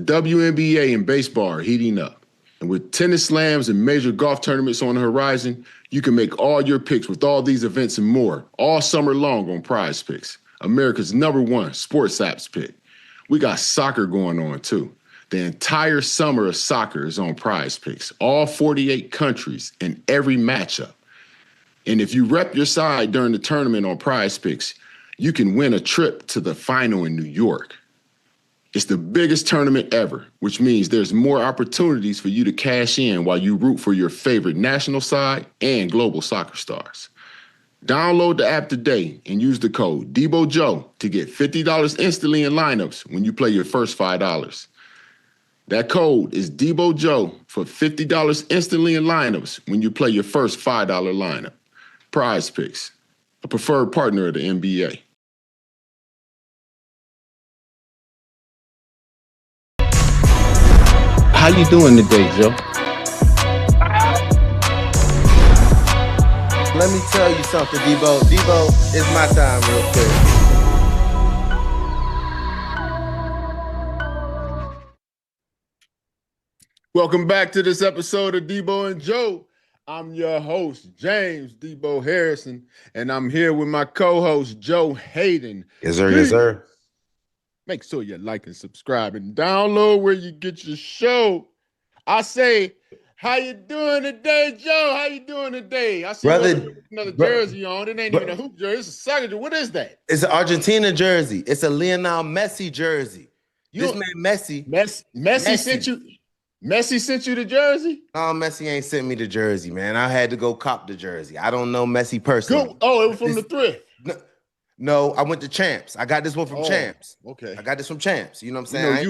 WNBA and baseball are heating up. And with tennis slams and major golf tournaments on the horizon, you can make all your picks with all these events and more all summer long on Prize Picks, America's #1 sports apps pick. We got soccer going on too. The entire summer of soccer is on Prize Picks, all 48 countries and every matchup. And if you rep your side during the tournament on Prize Picks, you can win a trip to the final in New York. It's the biggest tournament ever, which means there's more opportunities for you to cash in while you root for your favorite national side and global soccer stars. Download the app today and use the code DeboJoe to get $50 instantly in lineups when you play your first $5. That code is DeboJoe for $50 instantly in lineups when you play your first $5 lineup. Prize Picks, a preferred partner of the NBA. How you doing today, Joe? Let me tell you something, Deebo. Deebo, it's my time real quick. Welcome back to this episode of Deebo and Joe. I'm your host, James Deebo Harrison, and I'm here with my co-host, Joe Haden. Yes, sir. Yes, sir. Make sure you like and subscribe and download where you get your show. I say, how you doing today, Joe? How you doing today? I see another jersey on. It ain't even a hoop jersey. It's a soccer jersey. What is that? It's an Argentina jersey. It's a Lionel Messi jersey. This man Messi sent you. Messi sent you the jersey? No, Messi ain't sent me the jersey, man. I had to go cop the jersey. I don't know Messi personally. Good. Oh, it was from the thrift. No, I went to Champs. I got this one from Champs. Okay. I got this from Champs. You know what I'm saying?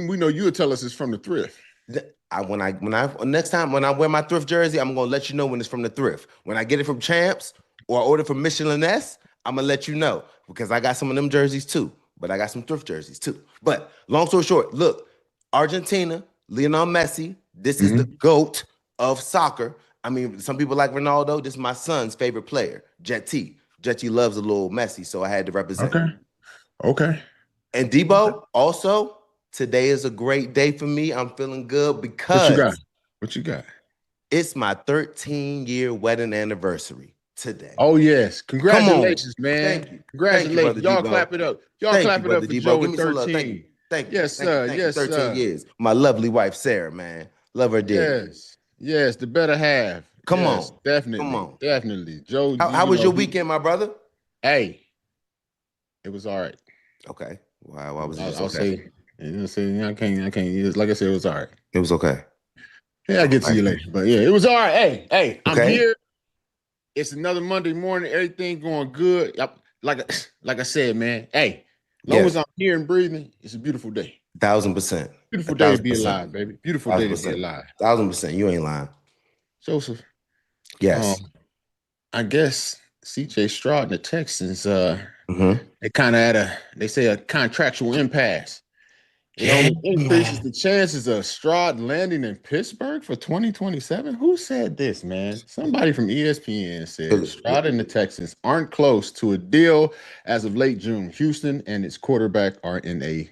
We know you would tell us it's from the thrift. Next time when I wear my thrift jersey, I'm gonna let you know when it's from the thrift. When I get it from Champs or I order from Michelin S, I'm gonna let you know because I got some of them jerseys too. But I got some thrift jerseys too. But long story short, look, Argentina, Lionel Messi, this is the GOAT of soccer. I mean, some people like Ronaldo. This is my son's favorite player, Jet T. Jet T loves a little Messi, so I had to represent. Okay. And Deebo, also, today is a great day for me. I'm feeling good because What you got? It's my 13-year wedding anniversary today. Oh, yes. Congratulations, man. Thank you. Congratulations. Y'all clap it up. Y'all clap it up for Joe at 13. Thank you. Yes, sir. Yes, 13 years. My lovely wife, Sarah, man. Love her dearly. Yes, the better half. Come on. Definitely. Joe. How was your weekend, my brother? Hey, it was all right. Okay. Why was it I'll say, I can't. Like I said, it was all right. It was okay. Yeah, I'll get to you later. But yeah, it was all right. Hey, I'm Okay. here. It's another Monday morning. Everything going good. Like I said, man. Hey, long as I'm here and breathing, it's a beautiful day. 1,000%. Beautiful day to be alive, baby. Beautiful day to be alive. 1,000%. You ain't lying. Joseph. Yes. I guess CJ Stroud and the Texans, they kind of had a contractual impasse. It increases the chances of Stroud landing in Pittsburgh for 2027. Who said this, man? Somebody from ESPN said Stroud and the Texans aren't close to a deal as of late June. Houston and its quarterback are in a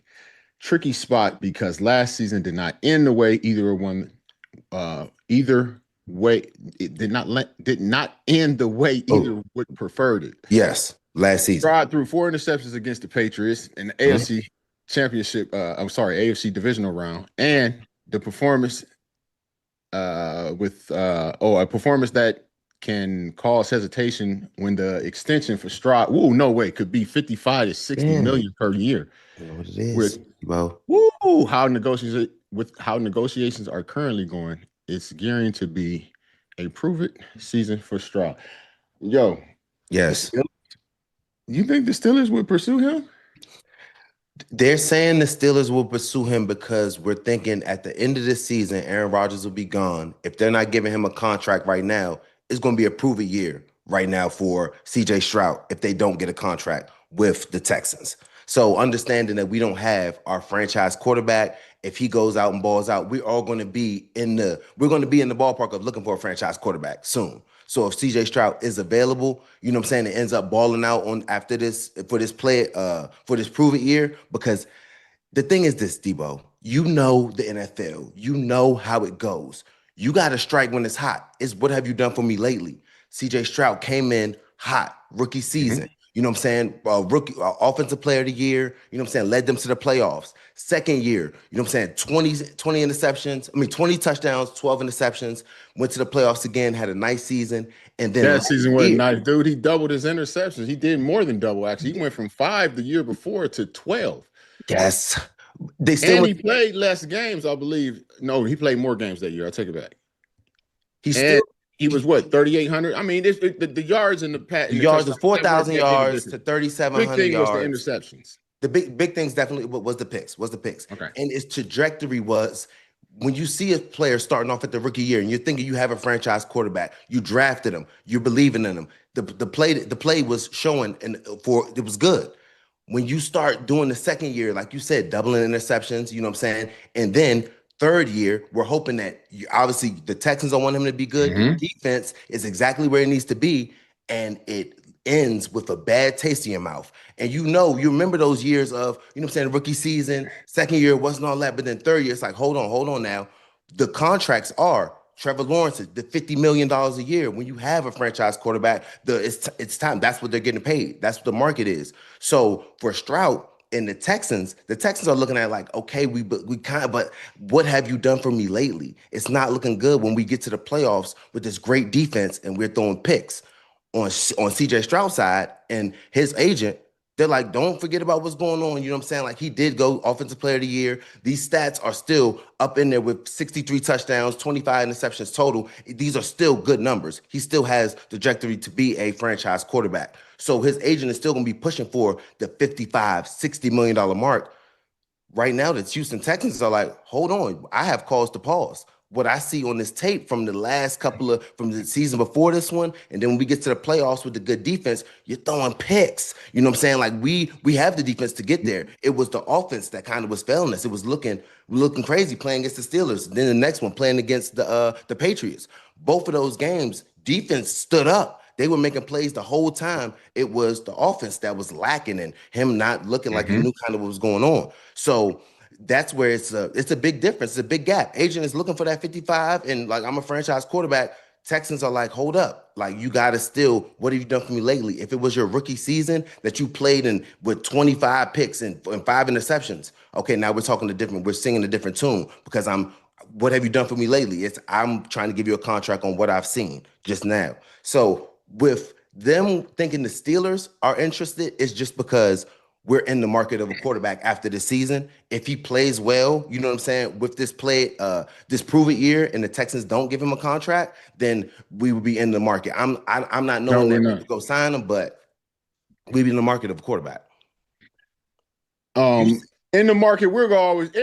tricky spot because last season did not end the way it did not end the way either would preferred it. Yes, last season. Stroud threw 4 interceptions against the Patriots in the AFC Championship. AFC divisional round, and the performance a performance that can cause hesitation when the extension for Stroud, could be 55 to 60 million per year. You know what it is, how negotiations are currently going, it's gearing to be a prove-it season for Stroud. Yo. Yes. You think the Steelers would pursue him? They're saying the Steelers will pursue him because we're thinking at the end of this season, Aaron Rodgers will be gone. If they're not giving him a contract right now, it's going to be a prove-it year right now for CJ Stroud if they don't get a contract with the Texans. So understanding that we don't have our franchise quarterback, if he goes out and balls out, we're going to be in the ballpark of looking for a franchise quarterback soon. So if CJ Stroud is available, you know what I'm saying, it ends up balling out for this prove-it year, because the thing is this, Deebo, You know the NFL. You know how it goes. You got to strike when it's hot. It's what have you done for me lately? CJ Stroud came in hot, rookie season. You know what I'm saying? Rookie offensive player of the year, you know what I'm saying? Led them to the playoffs. Second year, you know what I'm saying? 20 interceptions. I mean, 20 touchdowns, 12 interceptions. Went to the playoffs again, had a nice season. And then That last season was year, nice, dude. He doubled his interceptions. He did more than double, actually. He went from 5 the year before to 12. yes, they still And went, he played less games, I believe. No, he played more games that year. I take it back. he And still he was what, 3,800? I mean, the yards in the the yards was touchdown never 4,000 made a yards difference. to Big 3,700 thing was the yards. interceptions. The big things definitely was the picks, Okay. and its trajectory was when you see a player starting off at the rookie year and you're thinking you have a franchise quarterback, you drafted him, you're believing in him. The play was showing and for it was good. When you start doing the second year, like you said, doubling interceptions, you know what I'm saying, and then third year, we're hoping that obviously the Texans don't want him to be good. Your defense is exactly where it needs to be, and it ends with a bad taste in your mouth. And you remember those years of, you know what I'm saying, rookie season, second year wasn't all that, but then third year, it's like, hold on now. The contracts are Trevor Lawrence, the $50 million a year. When you have a franchise quarterback, it's time. That's what they're getting paid. That's what the market is. So for Stroud and the Texans are looking at like, okay, but what have you done for me lately? It's not looking good when we get to the playoffs with this great defense and we're throwing picks on CJ Stroud's side and his agent. They're like, don't forget about what's going on. You know what I'm saying? Like he did go offensive player of the year. These stats are still up in there with 63 touchdowns, 25 interceptions total. These are still good numbers. He still has the trajectory to be a franchise quarterback. So his agent is still going to be pushing for the 55, $60 million mark. Right now, the Houston Texans are like, hold on, I have cause to pause. What I see on this tape from the last from the season before this one, and then when we get to the playoffs with the good defense, you're throwing picks. You know what I'm saying? Like we have the defense to get there. It was the offense that kind of was failing us. It was looking crazy playing against the Steelers. Then the next one playing against the Patriots. Both of those games, defense stood up. They were making plays the whole time. It was the offense that was lacking and him not looking like he knew kind of what was going on. So that's where it's a big difference. It's a big gap. Agent is looking for that 55, and like I'm a franchise quarterback. Texans are like, hold up, like you gotta still. What have you done for me lately? If it was your rookie season that you played in with 25 picks and 5 interceptions, okay, now we're talking a different. We're singing a different tune because I'm. What have you done for me lately? I'm trying to give you a contract on what I've seen just now. So with them thinking the Steelers are interested, it's just because we're in the market of a quarterback after this season. If he plays well, you know what I'm saying, with this prove it year, and the Texans don't give him a contract, then we would be in the market. I'm not No, knowing we're that we not. would go sign him, but we'd be in the market of a quarterback. You, In the market,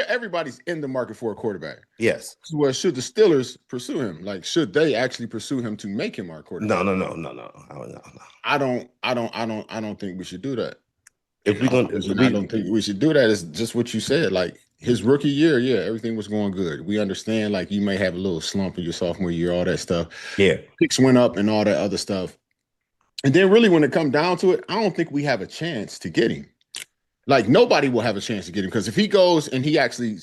everybody's in the market for a quarterback. yes. Well, should the Steelers pursue him? Like, should they actually pursue him to make him our No, quarterback? no, no, no, no. I don't know. I don't think we should do that. If And we the gonna only reason I we don't think we should do that is just what you said. Like his rookie year, yeah, everything was going good. We understand, like you may have a little slump in your sophomore year, all that stuff. yeah. Picks went up and all that other stuff. And then really when it comes down to it, I don't think we have a chance to get him. Like nobody will have a chance to get him because if he goes and he actually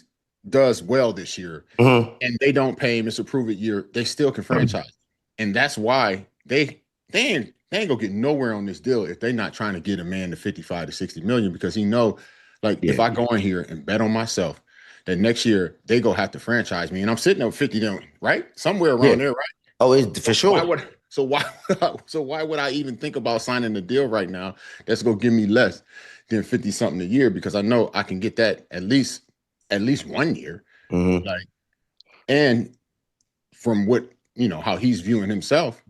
does well this year Mhm. and they don't pay him, it's a prove it year, they still can franchise. And that's why they ain't gonna get nowhere on this deal if they're not trying to get a man to 55 to 60 million because he know, like, if Yeah. I go in here and bet on myself that next year they go have to franchise me and I'm sitting at 50 them, right? Somewhere Yeah. around there, right? Oh, it's for Why sure. would why would I even think about signing the deal right now that's gonna give me less than 50 something a year because I know I can get that at least 1 year. Hmm. Like, and from what how he's viewing himself,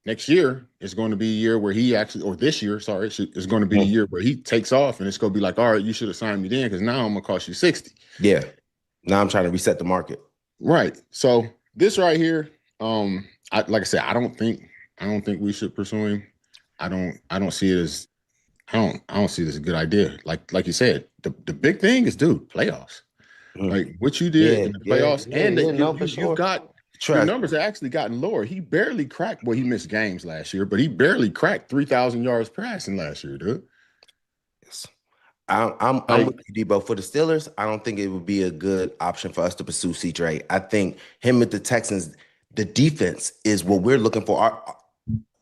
next year is going to be a year where he actually, or this year, sorry, is going to be the year where he takes off and it's going to be like, all right, you should have signed me then because now I'm going to cost you 60. Yeah. Now I'm trying to reset the market. Right. So this right here, like I said, I don't think we should pursue him. I don't see it as, I don't see it as a good idea. Like you said, the big thing is, dude, playoffs. Mhm. Like what you did Yeah, in the yeah, playoffs, yeah, and yeah. that No, for you've sure. got your Trust. numbers have actually gotten lower. He barely cracked. Well, he missed games last year, but he barely cracked 3,000 yards passing last year, dude. Yes. I'm with you, Deebo. For the Steelers, I don't think it would be a good option for us to pursue CJ. I think him with the Texans, the defense is what we're looking for.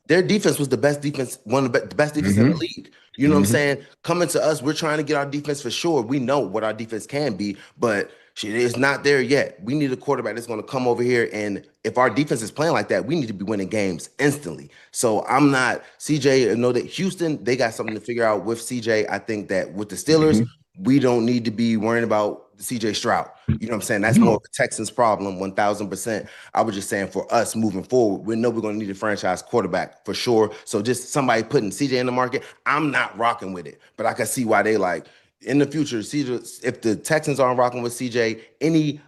Their defense was the best defense, one of the best defense in the league. You know what I'm saying? Coming to us, we're trying to get our defense for sure. We know what our defense can be, but shit, it's not there yet. We need a quarterback that's going to come over here, and if our defense is playing like that, we need to be winning games instantly. So I'm not CJ. I know that Houston, they got something to figure out with CJ. I think that with the Steelers, we don't need to be worrying about CJ Stroud. You know what I'm saying? That's more of a Texans problem, 1000%. I was just saying for us moving forward, we know we're going to need a franchise quarterback for sure. So just somebody putting CJ in the market, I'm not rocking with it, but I can see why they like in the future. CJ, if the Texans aren't rocking with CJ, any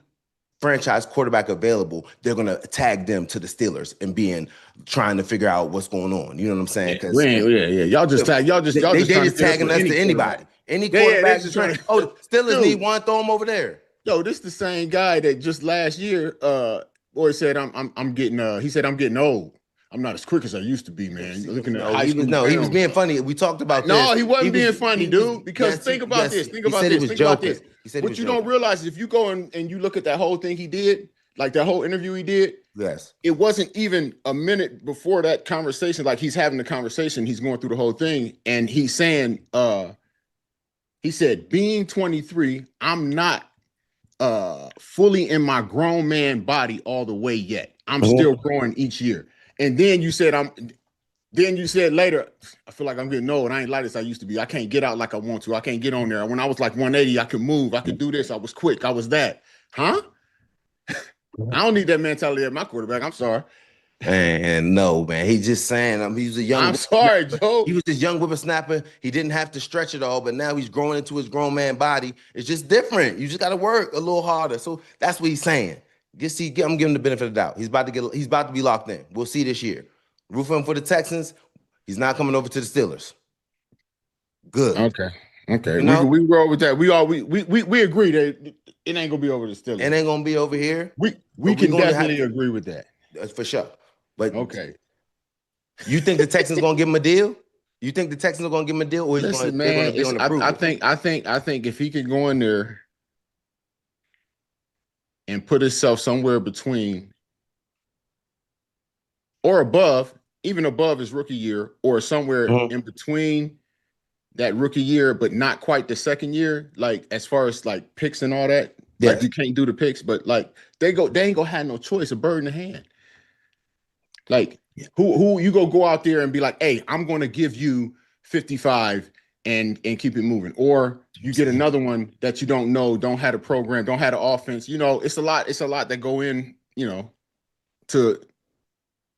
franchise quarterback available, they're going to tag them to the Steelers and trying to figure out what's going on. You know what I'm saying? Because Y'all just tag, y'all just they trying just to get tagging us to anybody. Any quarterback Steelers need one, throw them over there. Yo, this the same guy that just last year, boy said I'm getting he said I'm getting old. I'm not as quick as I used to be, man. Looking at high school. He was being funny. We talked about this. No, he wasn't being funny, dude. Because think about this. Think about this. What you don't realize is if you go and you look at that whole thing he did, like that whole interview he did, yes, it wasn't even a minute before that conversation. Like he's having the conversation, he's going through the whole thing, and he's saying, he said, being 23, I'm not fully in my grown man body all the way yet. I'm still growing each year. And then you said later, I feel like I'm getting old. I ain't like this I used to be. I can't get out like I want to. I can't get on there. When I was like 180, I could move. I could do this. I was quick. I was that. Huh? I don't need that mentality at my quarterback. I'm sorry. And no, man. He's just saying he was a young. I'm sorry, Joe. He was this young whippersnapper. He didn't have to stretch it all, but now he's growing into his grown man body. It's just different. You just got to work a little harder. So that's what he's saying. I'm giving him the benefit of the doubt. He's about to be locked in. We'll see this year. Root for him for the Texans. He's not coming over to the Steelers. Good. Okay. You know? We roll with that. We agree that it ain't gonna be over the Steelers. It ain't gonna be over here. We can definitely agree with that. For sure. But okay. You think the Texans gonna give him a deal? You think the Texans are gonna give him a deal, or they're gonna be on approval? I think if he could go in there and put himself somewhere between or above, even above his rookie year, or somewhere in between that rookie year, but not quite the second year, like as far as like picks and all that. Yeah. Like you can't do the picks, but like they ain't gonna have no choice, a bird in the hand. Like who you go out there and be like, hey, I'm gonna give you 55 and keep it moving. Or you get another one that you don't know, don't have a program, don't have the offense. You know, it's a lot that go in, you know, to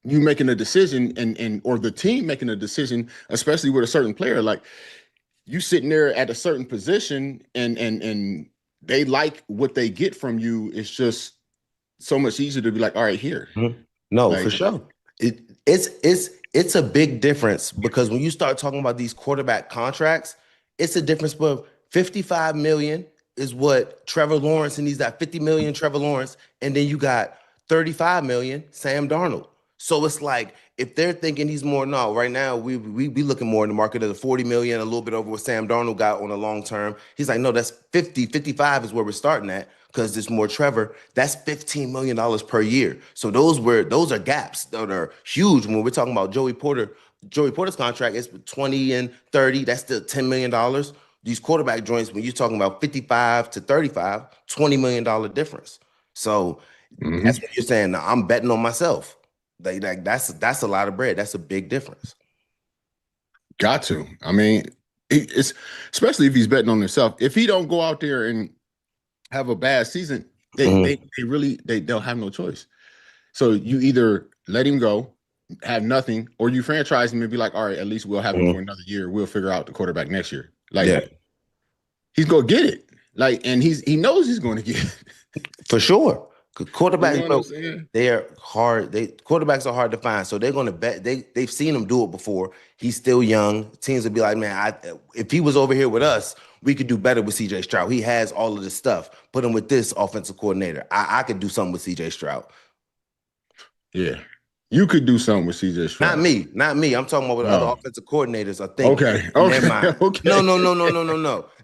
you making a decision and or the team making a decision, especially with a certain player. Like you sitting there at a certain position and they like what they get from you. It's just so much easier to be like, all right, here. No, like, for sure. It's a big difference because when you start talking about these quarterback contracts, it's a difference of $55 million is what Trevor Lawrence, and he's got $50 million Trevor Lawrence, and then you got $35 million Sam Darnold. So it's like if they're thinking he's more, no, right now we be looking more in the market of the 40 million, a little bit over what Sam Darnold got on a long term. He's like, no, that's 55 is where we're starting at because there's more Trevor. That's $15 million per year. So those are gaps that are huge when we're talking about Joey Porter. Joey Porter's contract is 20 and 30. That's still $10 million. These quarterback joints, when you're talking about 55 to 35, $20 million difference. So that's what you're saying. Now, I'm betting on myself. Like that's a lot of bread. That's a big difference. Got to. I mean, it's especially if he's betting on himself. If he don't go out there and have a bad season, they'll have no choice. So you either let him go, have nothing, or you franchise him and be like, all right, at least we'll have him for another year. We'll figure out the quarterback next year. Like he's gonna get it. Like, and he knows he's going to get it. For sure. Quarterbacks, they are hard. Quarterbacks are hard to find, so they're going to bet. They've seen him do it before. He's still young. Teams will be like, man, if he was over here with us, we could do better with CJ Stroud. He has all of this stuff. Put him with this offensive coordinator. I could do something with CJ Stroud. Yeah, You could do something with CJ Not Stroud. me, not me. I'm talking about what other Oh, offensive coordinators are thinking okay, in their okay, mind. okay. No.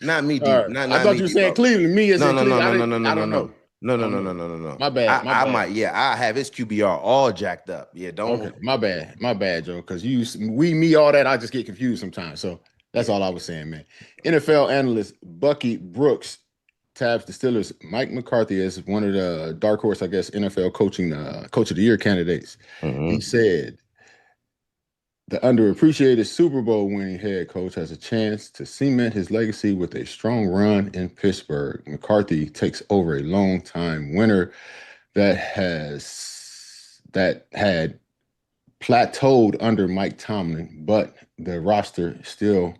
Not me, All Deebo. right. Not I not thought me, you were saying Debo. Cleveland. Me as No, in no, no, Cleveland. no, no, no, no, I no, don't no. know. No, I no, don't no, know. no, no, no, no. My bad. My I bad. might, yeah, I have his QBR all jacked up. Yeah, Okay, don't. my bad. My bad, Joe. Because me, all that. I just get confused sometimes. So that's all I was saying, man. NFL analyst Bucky Brooks tabs the Steelers' Mike McCarthy as one of the dark horse, I guess, NFL coach of the year candidates. He said the underappreciated Super Bowl winning head coach has a chance to cement his legacy with a strong run in Pittsburgh. McCarthy takes over a long-time winner that had plateaued under Mike Tomlin, but the roster still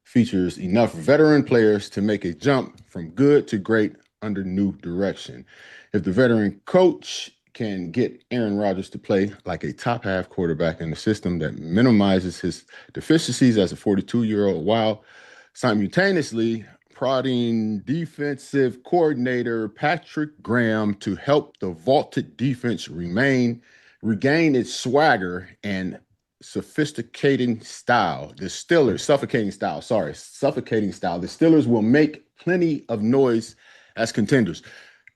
features enough veteran players to make a jump from good to great under new direction. If the veteran coach can get Aaron Rodgers to play like a top half quarterback in a system that minimizes his deficiencies as a 42-year-old while simultaneously prodding defensive coordinator Patrick Graham to help the vaulted defense regain its swagger and suffocating style. The Steelers will make plenty of noise as contenders.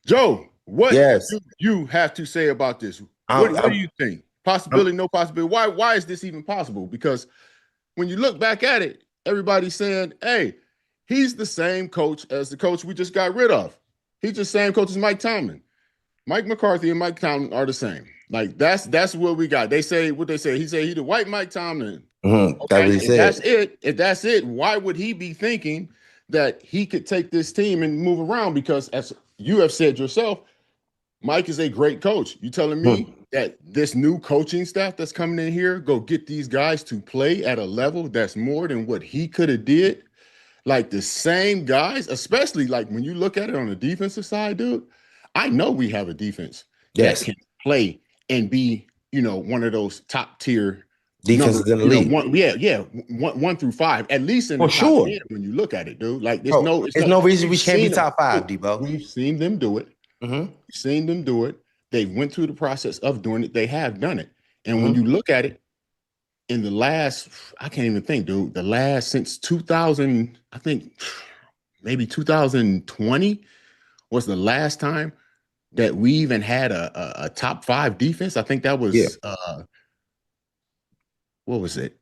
Joe, what Yes. do you have to say about this? I'm, What do I'm, you think? I'm, Possibility, no possibility. Why is this even possible? Because when you look back at it, everybody's saying, hey, he's the same coach as the coach we just got rid of. He's the same coach as Mike Tomlin. Mike McCarthy and Mike Tomlin are the same. Like that's what we got. They say what they say. He said he the white Mike Tomlin. that's what Okay, he said. if that's it, why would he be thinking that he could take this team and move around? Because as you have said yourself, Mike is a great coach. You telling me that this new coaching staff that's coming in here go get these guys to play at a level that's more than what he could have did? Like the same guys, especially like when you look at it on the defensive side, dude. I know we have a defense that Yes. can play and be, one of those top tier number, Defenses in the league. one through five, at least in the For top sure. 10 when you look at it, dude. Like Bro, there's no reason we've we can't be seen them. top five, Debo. We've seen them do it. Mm-hmm. We've seen them do it. They went through the process of doing it. They have done it. And when Mm-hmm. you look at it, in the last, I can't even think, dude, the last since 2000, I think maybe 2020 was the last time that we even had a top five defense. I think that Yeah. was what was it?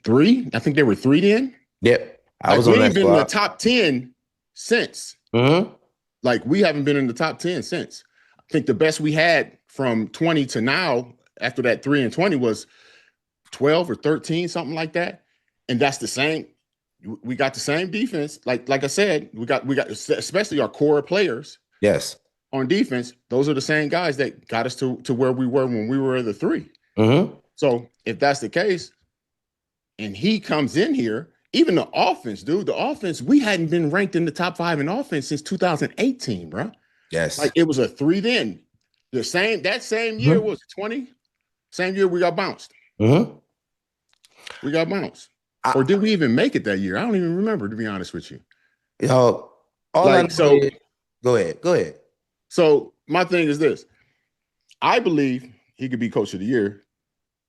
Three? I think they were three then. Yep. I Like was we on that ain't been in the squad. top 10 since. Mm-hmm. Like we haven't been in the top 10 since. I think the best we had from 20 to now after that 3 and 20 was 12 or 13, something like that. And that's the same. We got the same defense. Like I said, we got especially our core players Yes. on defense. Those are the same guys that got us to where we were when we were the three. Mm-hmm. So if that's the case, and he comes in here, even the offense, dude, the offense, we hadn't been ranked in the top five in offense since 2018, bro. Yes. Like it was a three then. That same year was 20. Same year we got bounced. Mm-hmm. We got bounced. Or did we even make it that year? I don't even remember, to be honest with you. Yo, all I Like, know so, is, go ahead. so my thing is this. I believe he could be coach of the year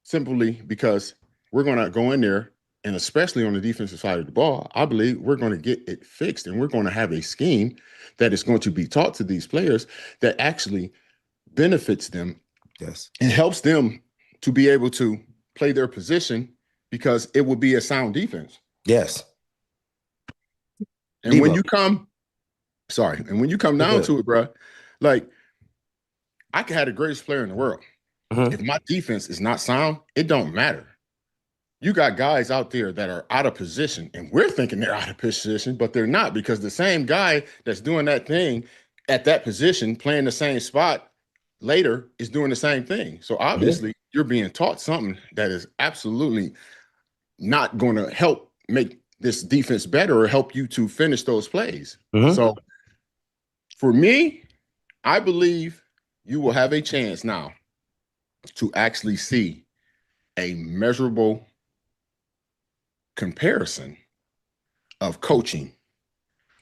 simply because we're going to go in there, and especially on the defensive side of the ball, I believe we're going to get it fixed, and we're going to have a scheme that is going to be taught to these players that actually benefits them. Yes. And helps them to be able to play their position because it will be a sound defense. Yes. And when you come down to it, bro, like I could have the greatest player in the world. Mm-hmm. If my defense is not sound, it don't matter. You got guys out there that are out of position, and we're thinking they're out of position, but they're not because the same guy that's doing that thing at that position, playing the same spot later, is doing the same thing. So obviously, you're being taught something that is absolutely not going to help make this defense better or help you to finish those plays. Mm-hmm. So for me, I believe you will have a chance now to actually see a measurable comparison of coaching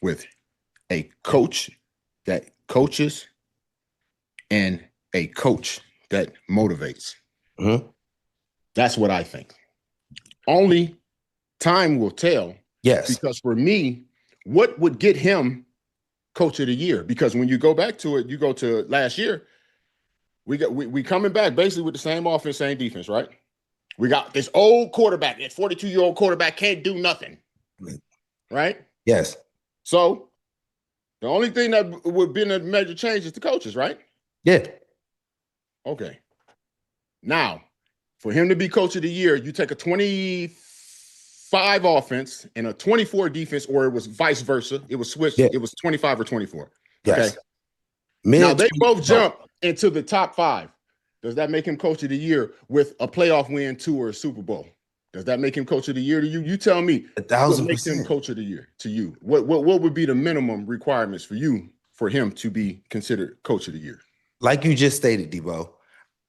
with a coach that coaches and a coach that motivates. Mhm. That's what I think. Only time will tell. Yes. Because for me, what would get him coach of the year? Because when you go back to it, you go to last year, we coming back basically with the same offense, same defense, right? We got this old quarterback, that 42-year-old quarterback can't do nothing, right? Yes. So the only thing that would be a major change is the coaches, right? Yeah. Okay. Now, for him to be coach of the year, you take a 25 offense and a 24 defense, or it was vice versa. It was switched. Yeah. It was 25 or 24. Okay. Yes. Now they both 24. jump into the top 5. Does that make him coach of the year with a playoff win, 2, or a Super Bowl? Does that make him coach of the year to you? You tell me. What makes him 1,000%. coach of the year to you? What would be the minimum requirements for you for him to be considered coach of the year? Like you just stated, Deebo,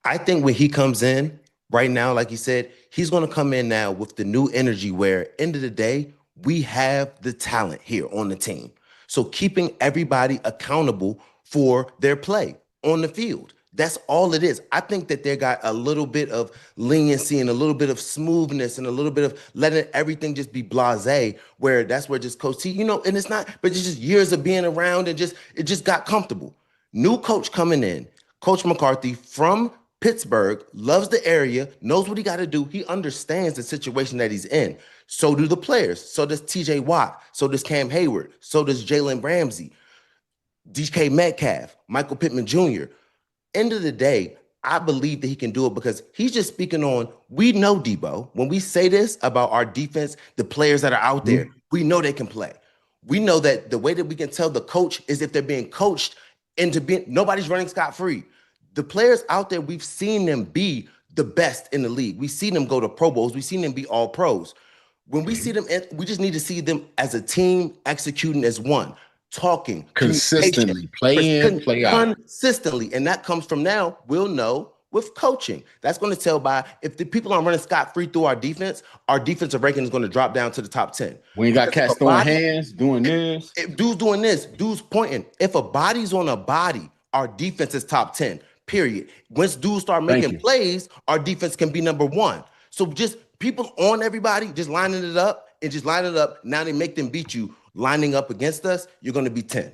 I think when he comes in right now, like you said, he's going to come in now with the new energy where, end of the day, we have the talent here on the team. So keeping everybody accountable for their play on the field. That's all it is. I think that they got a little bit of leniency and a little bit of smoothness and a little bit of letting everything just be blasé, where that's where just Coach T, and it's not, but it's just years of being around and it just got comfortable. New coach coming in, Coach McCarthy from Pittsburgh, loves the area, knows what he got to do. He understands the situation that he's in. So do the players. So does TJ Watt. So does Cam Hayward. So does Jalen Ramsey, DK Metcalf, Michael Pittman Jr. End of the day, I believe that he can do it because he's just speaking on, we know, Deebo, when we say this about our defense, the players that are out there, we know they can play. We know that the way that we can tell the coach is if they're being coached into being, nobody's running scot-free. The players out there, we've seen them be the best in the league. We've seen them go to Pro Bowls. We've seen them be all pros. When we see them, we just need to see them as a team executing as one, talking, Consistently, play in, play out. consistently. And that comes from now, we'll know with coaching. That's going to tell by if the people aren't running scot-free through our defensive ranking is going to drop down to the top 10. We ain't got cats throwing hands, doing this. If dude's doing this, dude's pointing. If a body's on a body, our defense is top 10. Period. Once dudes start making plays, our defense can be number 1. So just people on everybody, just lining it up and just line it up. Now they make them beat you. Lining up against us, you're going to be 10.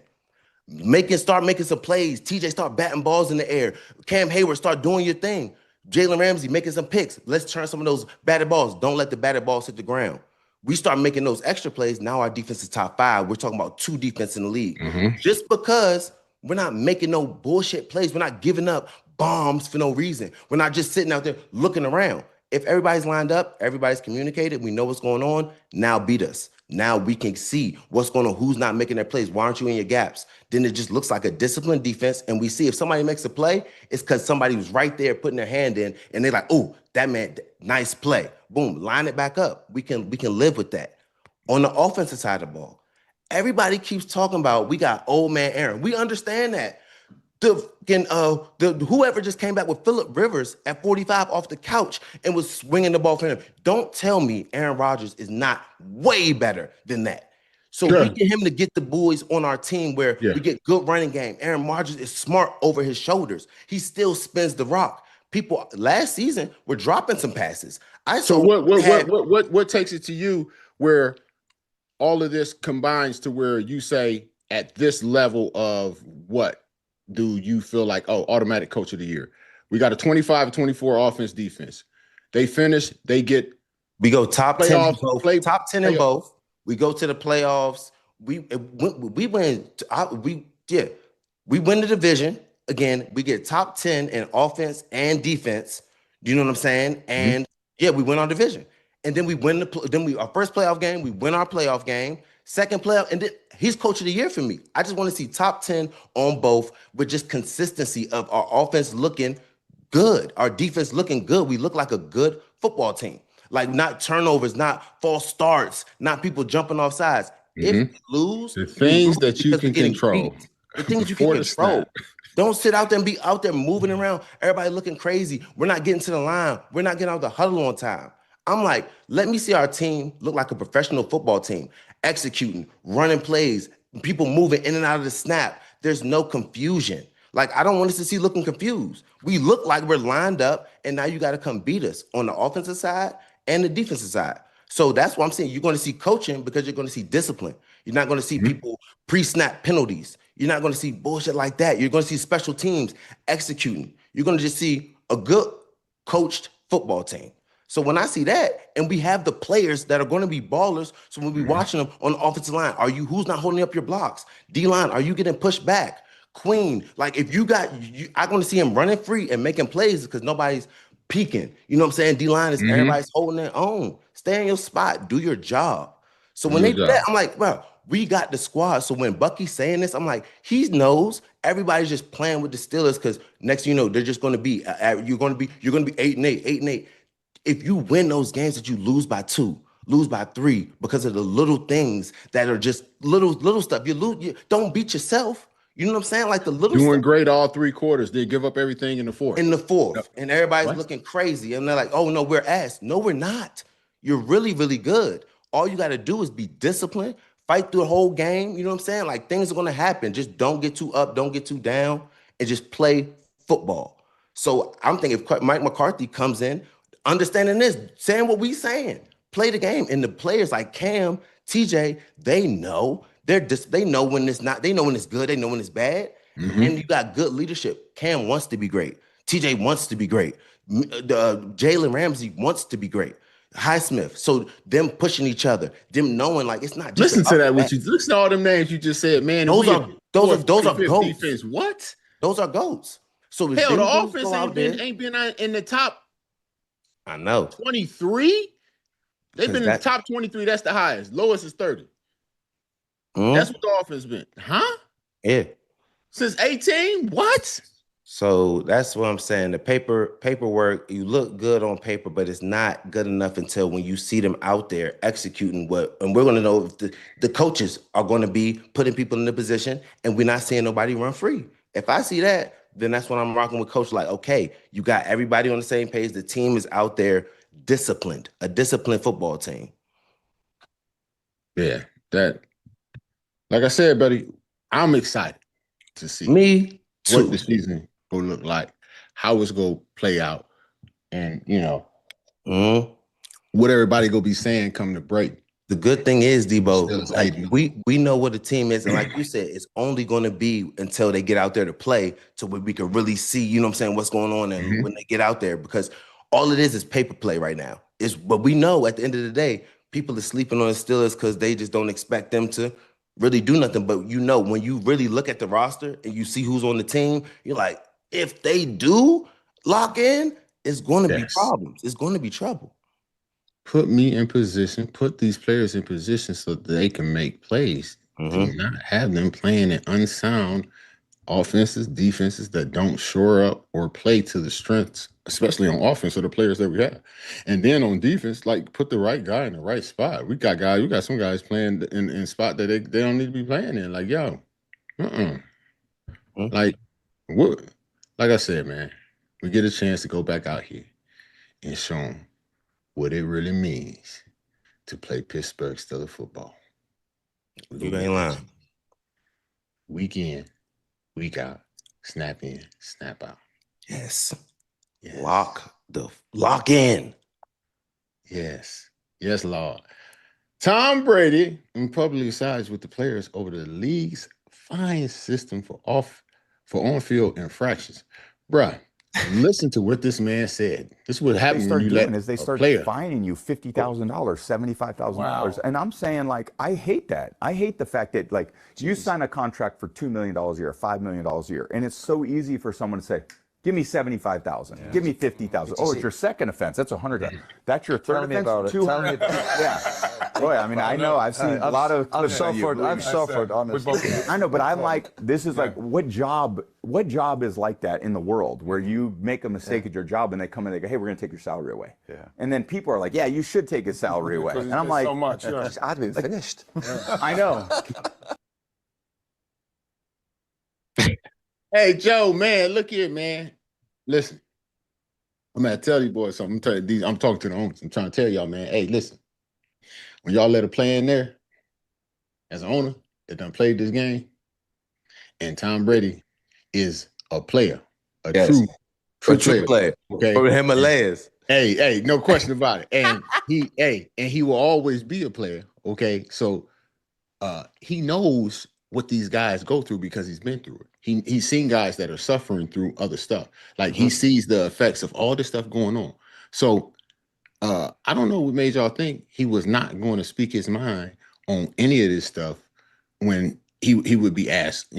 Start making some plays. TJ start batting balls in the air. Cam Hayward start doing your thing. Jalen Ramsey making some picks. Let's turn some of those batted balls. Don't let the batted balls hit the ground. We start making those extra plays. Now our defense is top 5. We're talking about 2 defense in the league. Just because we're not making no bullshit plays. We're not giving up bombs for no reason. We're not just sitting out there looking around. If everybody's lined up, everybody's communicated, we know what's going on, now beat us. Now we can see what's going on, who's not making their plays. Why aren't you in your gaps? Then it just looks like a disciplined defense. And we see if somebody makes a play, it's because somebody was right there putting their hand in and they're like, oh, that man, nice play. Boom, line it back up. We can live with that. On the offensive side of the ball, everybody keeps talking about we got old man Aaron. We understand that. Whoever just came back with Phillip Rivers at 45 off the couch and was swinging the ball for him. Don't tell me Aaron Rodgers is not way better than that. So we get him to get the boys on our team where we get good running game. Aaron Rodgers is smart over his shoulders. He still spins the rock. People last season were dropping some passes. What takes it to you where all of this combines to where you say at this level of what do you feel like, automatic coach of the year? We got a 25-24 offense defense. They finish, we go top 10 in both. Top 10 in both. We go to the playoffs. We win the division. Again, we get top 10 in offense and defense. Do you know what I'm saying? And we win our division. And then we win our first playoff game, we win our playoff game. Second playoff, and then he's coach of the year for me. I just want to see top 10 on both with just consistency of our offense looking good, our defense looking good. We look like a good football team. Like not turnovers, not false starts, not people jumping off sides. If we lose, the things that you can control. The things you can control. Don't sit out there and be out there moving around. Everybody looking crazy. We're not getting to the line. We're not getting out the huddle on time. I'm like, let me see our team look like a professional football team, executing, running plays, people moving in and out of the snap. There's no confusion. Like, I don't want us to see looking confused. We look like we're lined up, and now you got to come beat us on the offensive side and the defensive side. So that's why I'm saying you're going to see coaching because you're going to see discipline. You're not going to see people pre-snap penalties. You're not going to see bullshit like that. You're going to see special teams executing. You're going to just see a good coached football team. So when I see that, and we have the players that are going to be ballers, so when we watching them on the offensive line, who's not holding up your blocks? D-line, are you getting pushed back? Queen, like if you got, I'm going to see him running free and making plays because nobody's peeking. You know what I'm saying? D-line is everybody's holding their own. Stay in your spot. Do your job. So when they do that, I'm like, well, we got the squad. So when Bucky's saying this, I'm like, he knows everybody's just playing with the Steelers because next thing you know, they're just going to be, you're going to be 8-8, 8-8. If you win those games that you lose by 2, lose by 3 because of the little things that are just little stuff, you don't beat yourself. You know what I'm saying? Like the little Doing stuff great all 3 quarters. They give up everything in the fourth. in the fourth, Yep. and everybody's What? looking crazy, and they're like, "Oh no, we're ass." No, we're not. You're really, really good. All you got to do is be disciplined, fight through the whole game. You know what I'm saying? Like things are gonna happen. Just don't get too up, don't get too down, and just play football. So I'm thinking if Mike McCarthy comes in, understanding this, saying what we saying, play the game, and the players like Cam, TJ, they know. They know when it's not. They know when it's good. They know when it's bad. And you got good leadership. Cam wants to be great. TJ wants to be great. Jalen Ramsey wants to be great. Highsmith. So them pushing each other, them knowing like it's not just Listen to that. Listen to all them names you just said, man. Those are goats. Defense. What? Those are goats. So hell, the offense ain't been in the top. I know 23. They've been in the top 23. That's the highest. Lowest is 30. That's what the offense been, huh? Yeah. Since 18? What? So that's what I'm saying. The paperwork, you look good on paper, but it's not good enough until when you see them out there executing and we're going to know if the coaches are going to be putting people in the position and we're not seeing nobody run free. If I see that, then that's when I'm rocking with coach. Like, okay, you got everybody on the same page. The team is out there disciplined, a disciplined football team. Yeah, like I said, buddy, I'm excited to see me too. What the season will look like, how it's going to play out, and, what everybody going to be saying come to break. The good thing is, Deebo, like we know what the team is, and like you said, it's only going to be until they get out there to play to where we can really see, you know what I'm saying, what's going on and when they get out there, because all it is paper play right now. But we know at the end of the day, people are sleeping on the Steelers because they just don't expect them to really do nothing. But when you really look at the roster and you see who's on the team, you're like, if they do lock in, it's going to be problems. It's going to be trouble. Put me in position, put these players in position so that they can make plays. Do not have them playing in unsound offenses, defenses that don't shore up or play to the strengths, especially on offense of the players that we have. And then on defense, like put the right guy in the right spot. We got some guys playing in spot that they don't need to be playing in. Like, yo, like what? Like I said, man, we get a chance to go back out here and show them what it really means to play Pittsburgh Steelers football. You ain't lying. Week in, week out, snap in, snap out. Yes. Lock in. Yes. Yes, Lord. Tom Brady publicly sides with the players over the league's fine system for on-field infractions. Bruh, listen to what this man said. This is what happens when you let they start fining you $50,000, $75,000. And I'm saying, like, I hate that. I hate the fact that, like, you sign a contract for $2 million a year, $5 million a year, and it's so easy for someone to say, give me $75,000, give me $50,000. Oh, it's your second offense. That's $100,000. That's your third offense. $200,000. Yeah. Boy, I mean, I know I've seen a lot of. I've suffered, honestly. I know, but I'm like, this is like, what job is like that in the world where you make a mistake at your job and they come in and they go, hey, we're going to take your salary away. Yeah. And then people are like, yeah, you should take his salary away. And I'm like, so much. Yeah. I've been finished. I know. Hey, Joe, man, look here, man. Listen, I'm going to tell you boys something. I'm talking to the owners. I'm trying to tell y'all, man, hey, listen. When y'all let a player in there, as an owner that done played this game, and Tom Brady is a player, a Yes. true True player. Okay, From the Himalayas. Hey, no question about it. And he will always be a player. Okay, so he knows what these guys go through because he's been through it. He's seen guys that are suffering through other stuff. Like he sees the effects of all this stuff going on. So I don't know what made y'all think he was not going to speak his mind on any of this stuff when he would be asked,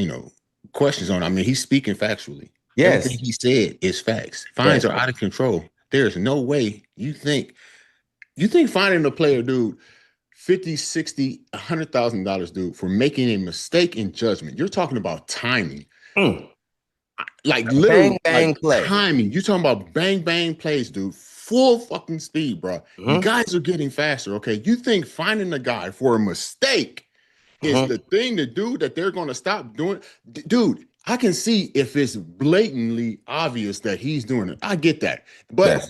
questions on. I mean, he's speaking factually. Yes. Everything he said is facts. Fines are out of control. There's no way you think finding a player, dude, $50, $60, $100,000, dude, for making a mistake in judgment. You're talking about timing. Like literally bang play. timing. You're talking about bang bang plays, dude. Full fucking speed, bro. You guys are getting faster. Okay. You think finding a guy for a mistake is the thing to do that they're going to stop doing? Dude, I can see if it's blatantly obvious that he's doing it. I get that. But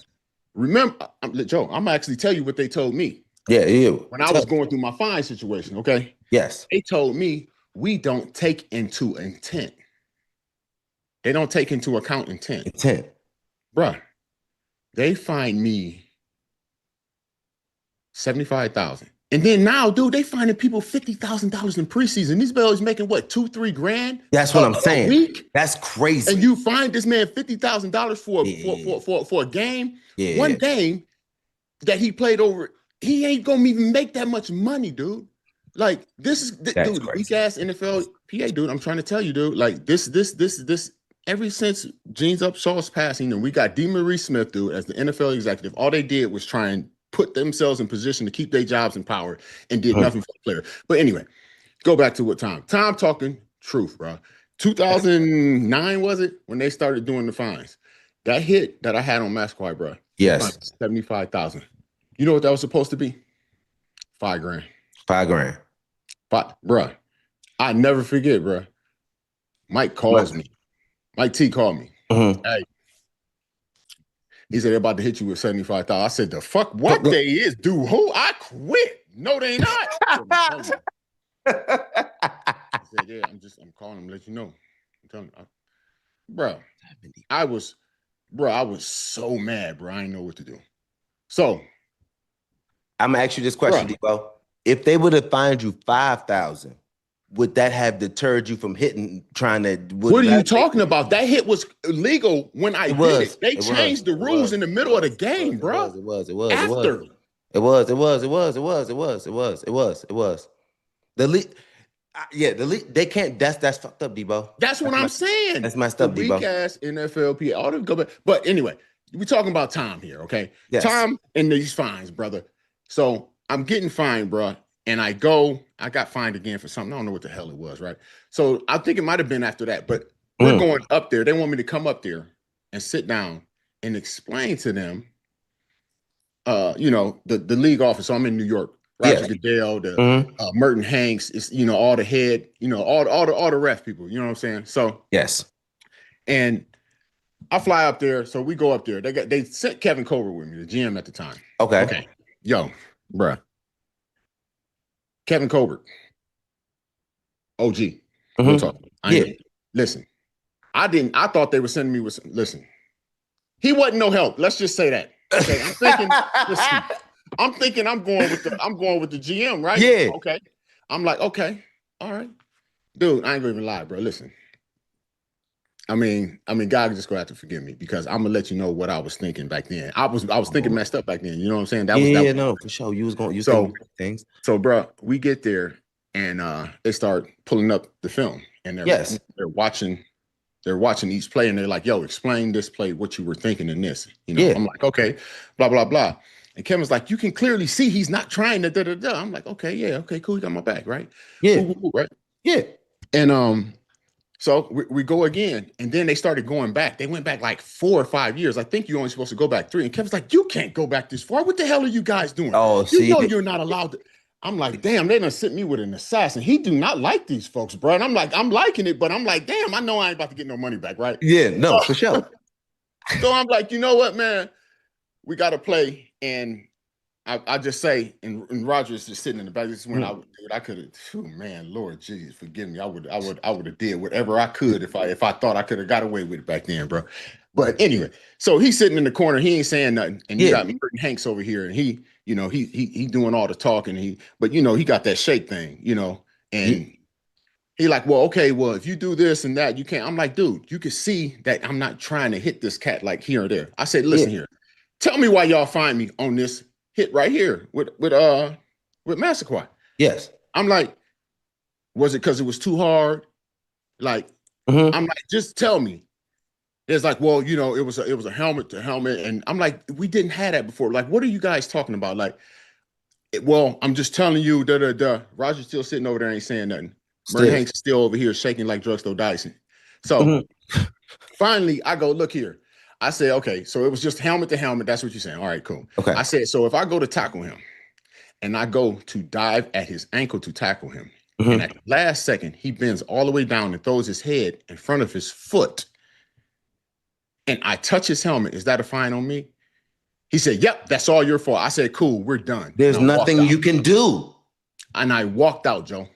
remember, Joe, I'm actually tell you what they told me. Yeah, when I was going through my fine situation, okay? Yes. They told me we don't take into intent. They don't take into account intent. Bruh, they fined me $75,000. And then now, dude, they finding people $50,000 in preseason. These boys making what, $2-3 grand? That's what I'm saying. A week? That's crazy. And you find this man $50,000 for a game? One game that he played over, he ain't gonna even make that much money, dude. Like this is dude, weak ass NFLPA, dude. I'm trying to tell you, dude. Like this. Ever since Jeans Up Shaw's passing, and we got DeMaurice Smith, dude, as the NFL executive, all they did was try and put themselves in position to keep their jobs in power and did nothing for the player. But anyway, go back to what Tom talking truth, bro. 2009 was it when they started doing the fines? That hit that I had on Masquerade, bro. Yes, $75,000. You know what that was supposed to be? $5 grand. $5 grand. Bruh, I never forget, bruh. Mike calls me. Mike T called me. Hey, he said they're about to hit you with $75,000. I said, the fuck what they is, dude? Who? I quit. No, they not. I said, yeah, I'm calling them to let you know. I'm telling you. Bro, I was so mad, bro. I didn't know what to do. So I'm gonna ask you this question, Deebo. If they would have fined you $5,000, would that have deterred you from hitting? What are you talking about? That hit was illegal when I did it. They changed the rules in the middle of the game, bro. It was. After. It was. The league. The league. They can't. That's fucked up, Deebo. That's what I'm saying. That's messed up, Deebo. Weak ass NFLPA. All them go back. But anyway, we're talking about Tom here, okay? Yes. Tom and these fines, brother. So I'm getting fined, bro. And I got fined again for something. I don't know what the hell it was, right? So I think it might have been after that, but we're going up there. They want me to come up there and sit down and explain to them, the league office. So I'm in New York. Roger Goodell, Merton Hanks, is all the head, all the ref people. You know what I'm saying? So yes, and I fly up there. So we go up there. They sent Kevin Colbert with me, the GM at the time. Okay. Yo, bruh. Kevin Colbert, OG. We'll talk. Listen, I thought they were sending me with some. Listen, he wasn't no help. Let's just say that. Okay, I'm thinking I'm going with the GM, right? Yeah. Okay. I'm like, okay, all right, dude. I ain't gonna even lie, bro. Listen. I mean, God just gonna have to forgive me because I'm gonna let you know what I was thinking back then. I was thinking messed up back then. You know what I'm saying? No, for sure. You was things. So, bro, we get there and they start pulling up the film and they're watching each play and they're like, yo, explain this play, what you were thinking in this. I'm like, okay, blah, blah, blah. And Kevin's like, you can clearly see he's not trying to da-da-da. I'm like, okay, yeah, okay, cool, you got my back, right? Yeah. Cool, right? Yeah. And so we go again, and then they started going back. They went back like 4 or 5 years. I think you're only supposed to go back 3. And Kevin's like, you can't go back this far. What the hell are you guys doing? Oh, you're not allowed to. I'm like, damn, they done sent me with an assassin. He do not like these folks, bro. And I'm like, I'm liking it, but I'm like, damn, I know I ain't about to get no money back, right? Yeah, no, for sure. So I'm like, you know what, man? We got to play. And I just say, and Roger's just sitting in the back. This is when I could have. Man, Lord Jesus, forgive me. I would have did whatever I could if I thought I could have got away with it back then, bro. But anyway, so he's sitting in the corner. He ain't saying nothing, and you got Merton Hanks over here, and he doing all the talking. But he got that shake thing, and. He like, well, okay, well, if you do this and that, you can't. I'm like, dude, you can see that I'm not trying to hit this cat like here or there. I said, listen here, tell me why y'all find me on this hit right here with Massaquoi. Yes. I'm like, was it because it was too hard? Like, I'm like, just tell me. It's like, well, it was a helmet to helmet, and I'm like, we didn't have that before. Like, what are you guys talking about? Like, well, I'm just telling you, Roger's still sitting over there, ain't saying nothing. Merton Hanks still over here shaking like drugstore Dyson. So finally, I go, look here. I said, okay, so it was just helmet to helmet. That's what you're saying. All right, cool. Okay. I said, so if I go to tackle him and I go to dive at his ankle to tackle him, and at the last second, he bends all the way down and throws his head in front of his foot, and I touch his helmet, is that a fine on me? He said, yep, that's all your fault. I said, cool, we're done. There's nothing you can do. And I walked out, Joe.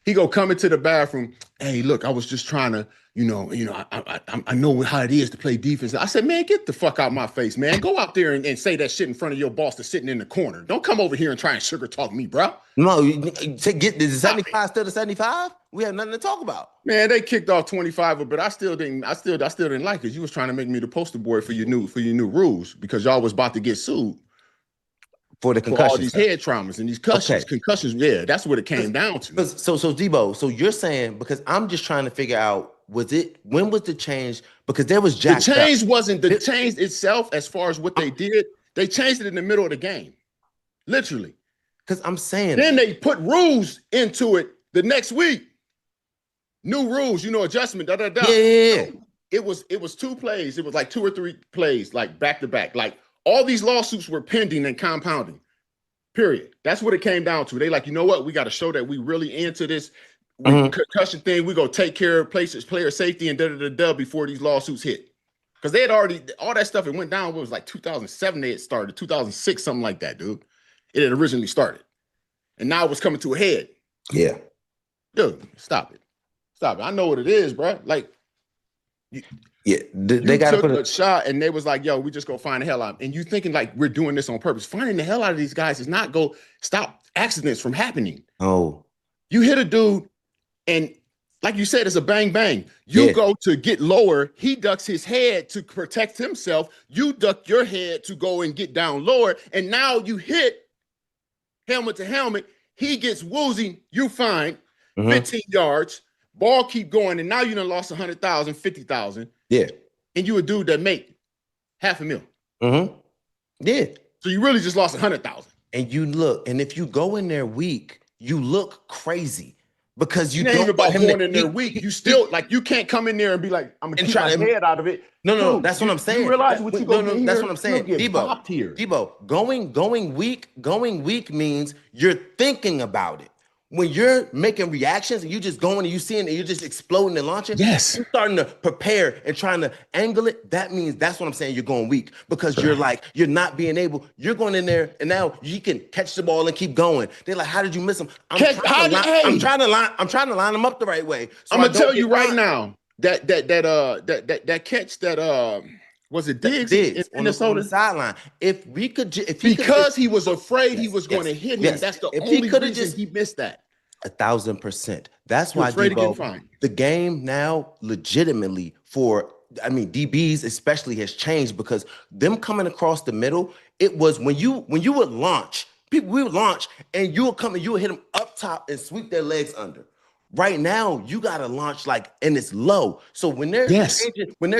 He go come into the bathroom. Hey, look, I was just trying to, I know how it is to play defense. I said, man, get the fuck out my face, man. Go out there and say that shit in front of your boss that's sitting in the corner. Don't come over here and try and sugar talk me, bro. No, get the 75 still the 75. We have nothing to talk about. Man, they kicked off 25, but I still didn't like it. You was trying to make me the poster boy for your new rules because y'all was about to get sued. For the concussions, all these head traumas and these concussions, yeah, that's what it came down to. So Deebo, so you're saying, because I'm just trying to figure out, when was the change? Because there was the change wasn't the change itself as far as what they did. They changed it in the middle of the game, literally. Because I'm saying, then they put rules into it the next week. New rules, adjustment. Yeah. It was 2 plays. It was like 2 or 3 plays, like back to back, like. All these lawsuits were pending and compounding, period. That's what it came down to. They like, you know what? We got to show that we really into this concussion thing. We go take care of player safety and before these lawsuits hit. Because they had already, all that stuff, it went down. It was like 2007 they had started, 2006, something like that, dude. It had originally started. And now it was coming to a head. Yeah. Dude, stop it. Stop it. I know what it is, bro. Like, they got to put a shot, and they was like, "Yo, we just go find the hell out." And you thinking like we're doing this on purpose? Finding the hell out of these guys is not go stop accidents from happening. Oh, you hit a dude, and like you said, it's a bang bang. You go to get lower. He ducks his head to protect himself. You duck your head to go and get down lower, and now you hit helmet to helmet. He gets woozy. You find 15 yards. Ball keep going, and now you done lost 100,000, 50,000. Yeah. And you a dude that make $500,000. Yeah. So you really just lost 100,000. And you look, and if you go in there weak, you look crazy because you ain't don't even about going in there weak. You still like you can't come in there and be like, I'm gonna keep my head out of it. No, that's what I'm saying. You realize what you go do? That's what I'm saying. Deebo, going weak means you're thinking about it. When you're making reactions and you just going and you seeing and you're just exploding and launching, you're starting to prepare and trying to angle it. That means that's what I'm saying. You're going weak because you're not being able. You're going in there and now you can catch the ball and keep going. They're like, how did you miss him? I'm trying to line them up the right way. So I'm gonna tell you right now that catch that was it Diggs in Minnesota on the sideline. If we could, he was afraid he was going to hit him. That's the only reason he missed that. 1,000%. That's why the game now legitimately DBs especially has changed because them coming across the middle. It was when you would launch, we would launch and you would come and you would hit them up top and sweep their legs under. Right now, you got to launch and it's low. So when they're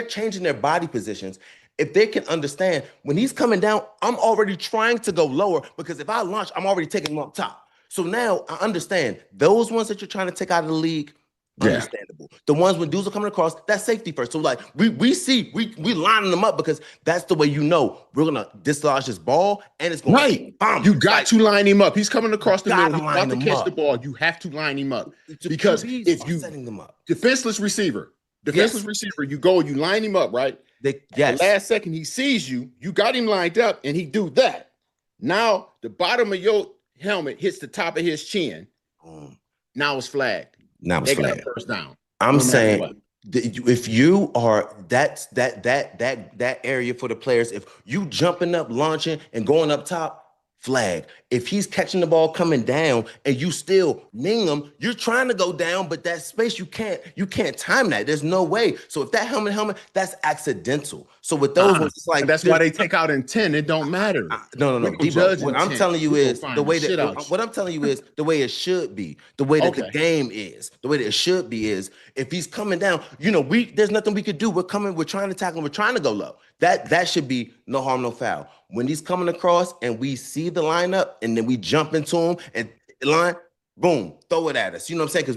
changing their body positions, if they can understand when he's coming down, I'm already trying to go lower because if I launch, I'm already taking him up top. So now I understand those ones that you're trying to take out of the league, understandable. The ones when dudes are coming across, that's safety first. So like we lining them up because that's the way we're gonna dislodge this ball and it's going bomb. You got to line him up. He's coming across the middle. He's about to catch the ball. You have to line him up because if you setting them up, defenseless receiver, you go, you line him up right. At the last second he sees you. You got him lined up, and he do that. Now the bottom of your helmet hits the top of his chin. Now it's flagged. Now it's They got a flagged. first down. I'm No matter saying what. if you are that area for the players, if you jumping up, launching, and going up top, flag. If he's catching the ball coming down and you still ning him, you're trying to go down, but that space you can't time that. There's no way. So if that helmet, that's accidental. So with those ones, it's like that's why they take out intent. It don't matter. No. We don't Debo, judge what I'm intent. telling you We is gonna find the way the shit that out what I'm telling you is the way it should be. The way that the game is. The way that it should be is if he's coming down, there's nothing we could do. We're trying to tackle him, we're trying to go low. That should be no harm, no foul. When he's coming across and we see the lineup and then we jump into him and line, boom, throw it at us. You know what I'm saying? Because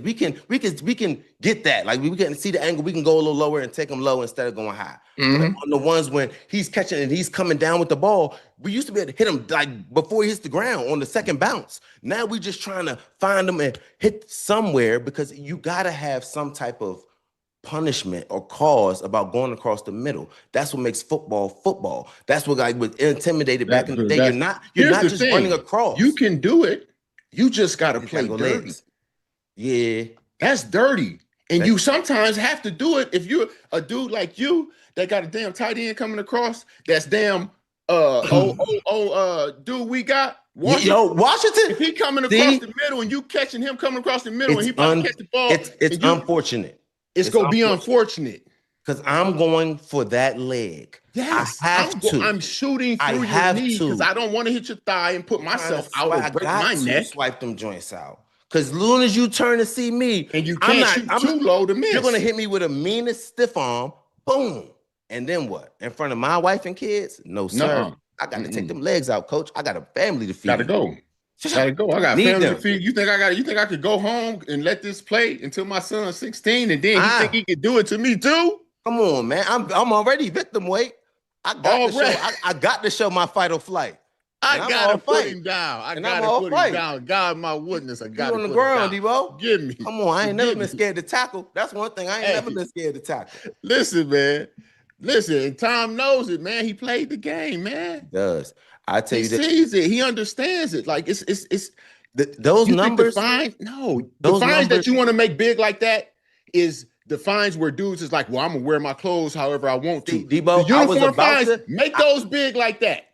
we can get that. Like we can see the angle, we can go a little lower and take him low instead of going high. But on the ones when he's catching and he's coming down with the ball, we used to be able to hit him like before he hits the ground on the second bounce. Now we just trying to find him and hit somewhere because you gotta have some type of punishment or cause about going across the middle. That's what makes football. That's what was intimidated back in the day. You're not just running across. You can do it. You just got to play dirty. Legs. Yeah. That's dirty. And you sometimes have to do it if you're a dude like you that got a damn tight end coming across. That's damn dude we got. Washington. If he coming across the middle and you catching him coming across the middle and he about to catch the ball. It's unfortunate. It's gonna be unfortunate. Because I'm going for that leg. Yes, I have to. I'm shooting through your knee because I don't want to hit your thigh and put myself out or break my neck. Swipe them joints out. Because as soon as you turn to see me, and you can't shoot too low to miss. You're gonna hit me with a meanest stiff arm, boom. And then what? In front of my wife and kids? No, sir. I got to take them legs out, coach. I got a family to feed. Gotta go. I got family to feed. You think I could go home and let this play until my son's 16 and then he think he could do it to me too? Come on, man. I'm already victim weight. I got to show my fight or flight. I gotta put him down. I gotta put him down. God, my witness. I gotta put him down. On the ground, Deebo. Give me. Come on, I ain't never been scared to tackle. That's one thing. I ain't never been scared to tackle. Listen, man. Listen, Tom knows it, man. He played the game, man. He does. I tell you that he sees it. He understands it. Like it's those numbers. The fines that you want to make big like that is the fines where dudes is like, well, I'm gonna wear my clothes however I want to. Deebo, the uniform fines, make those big like that.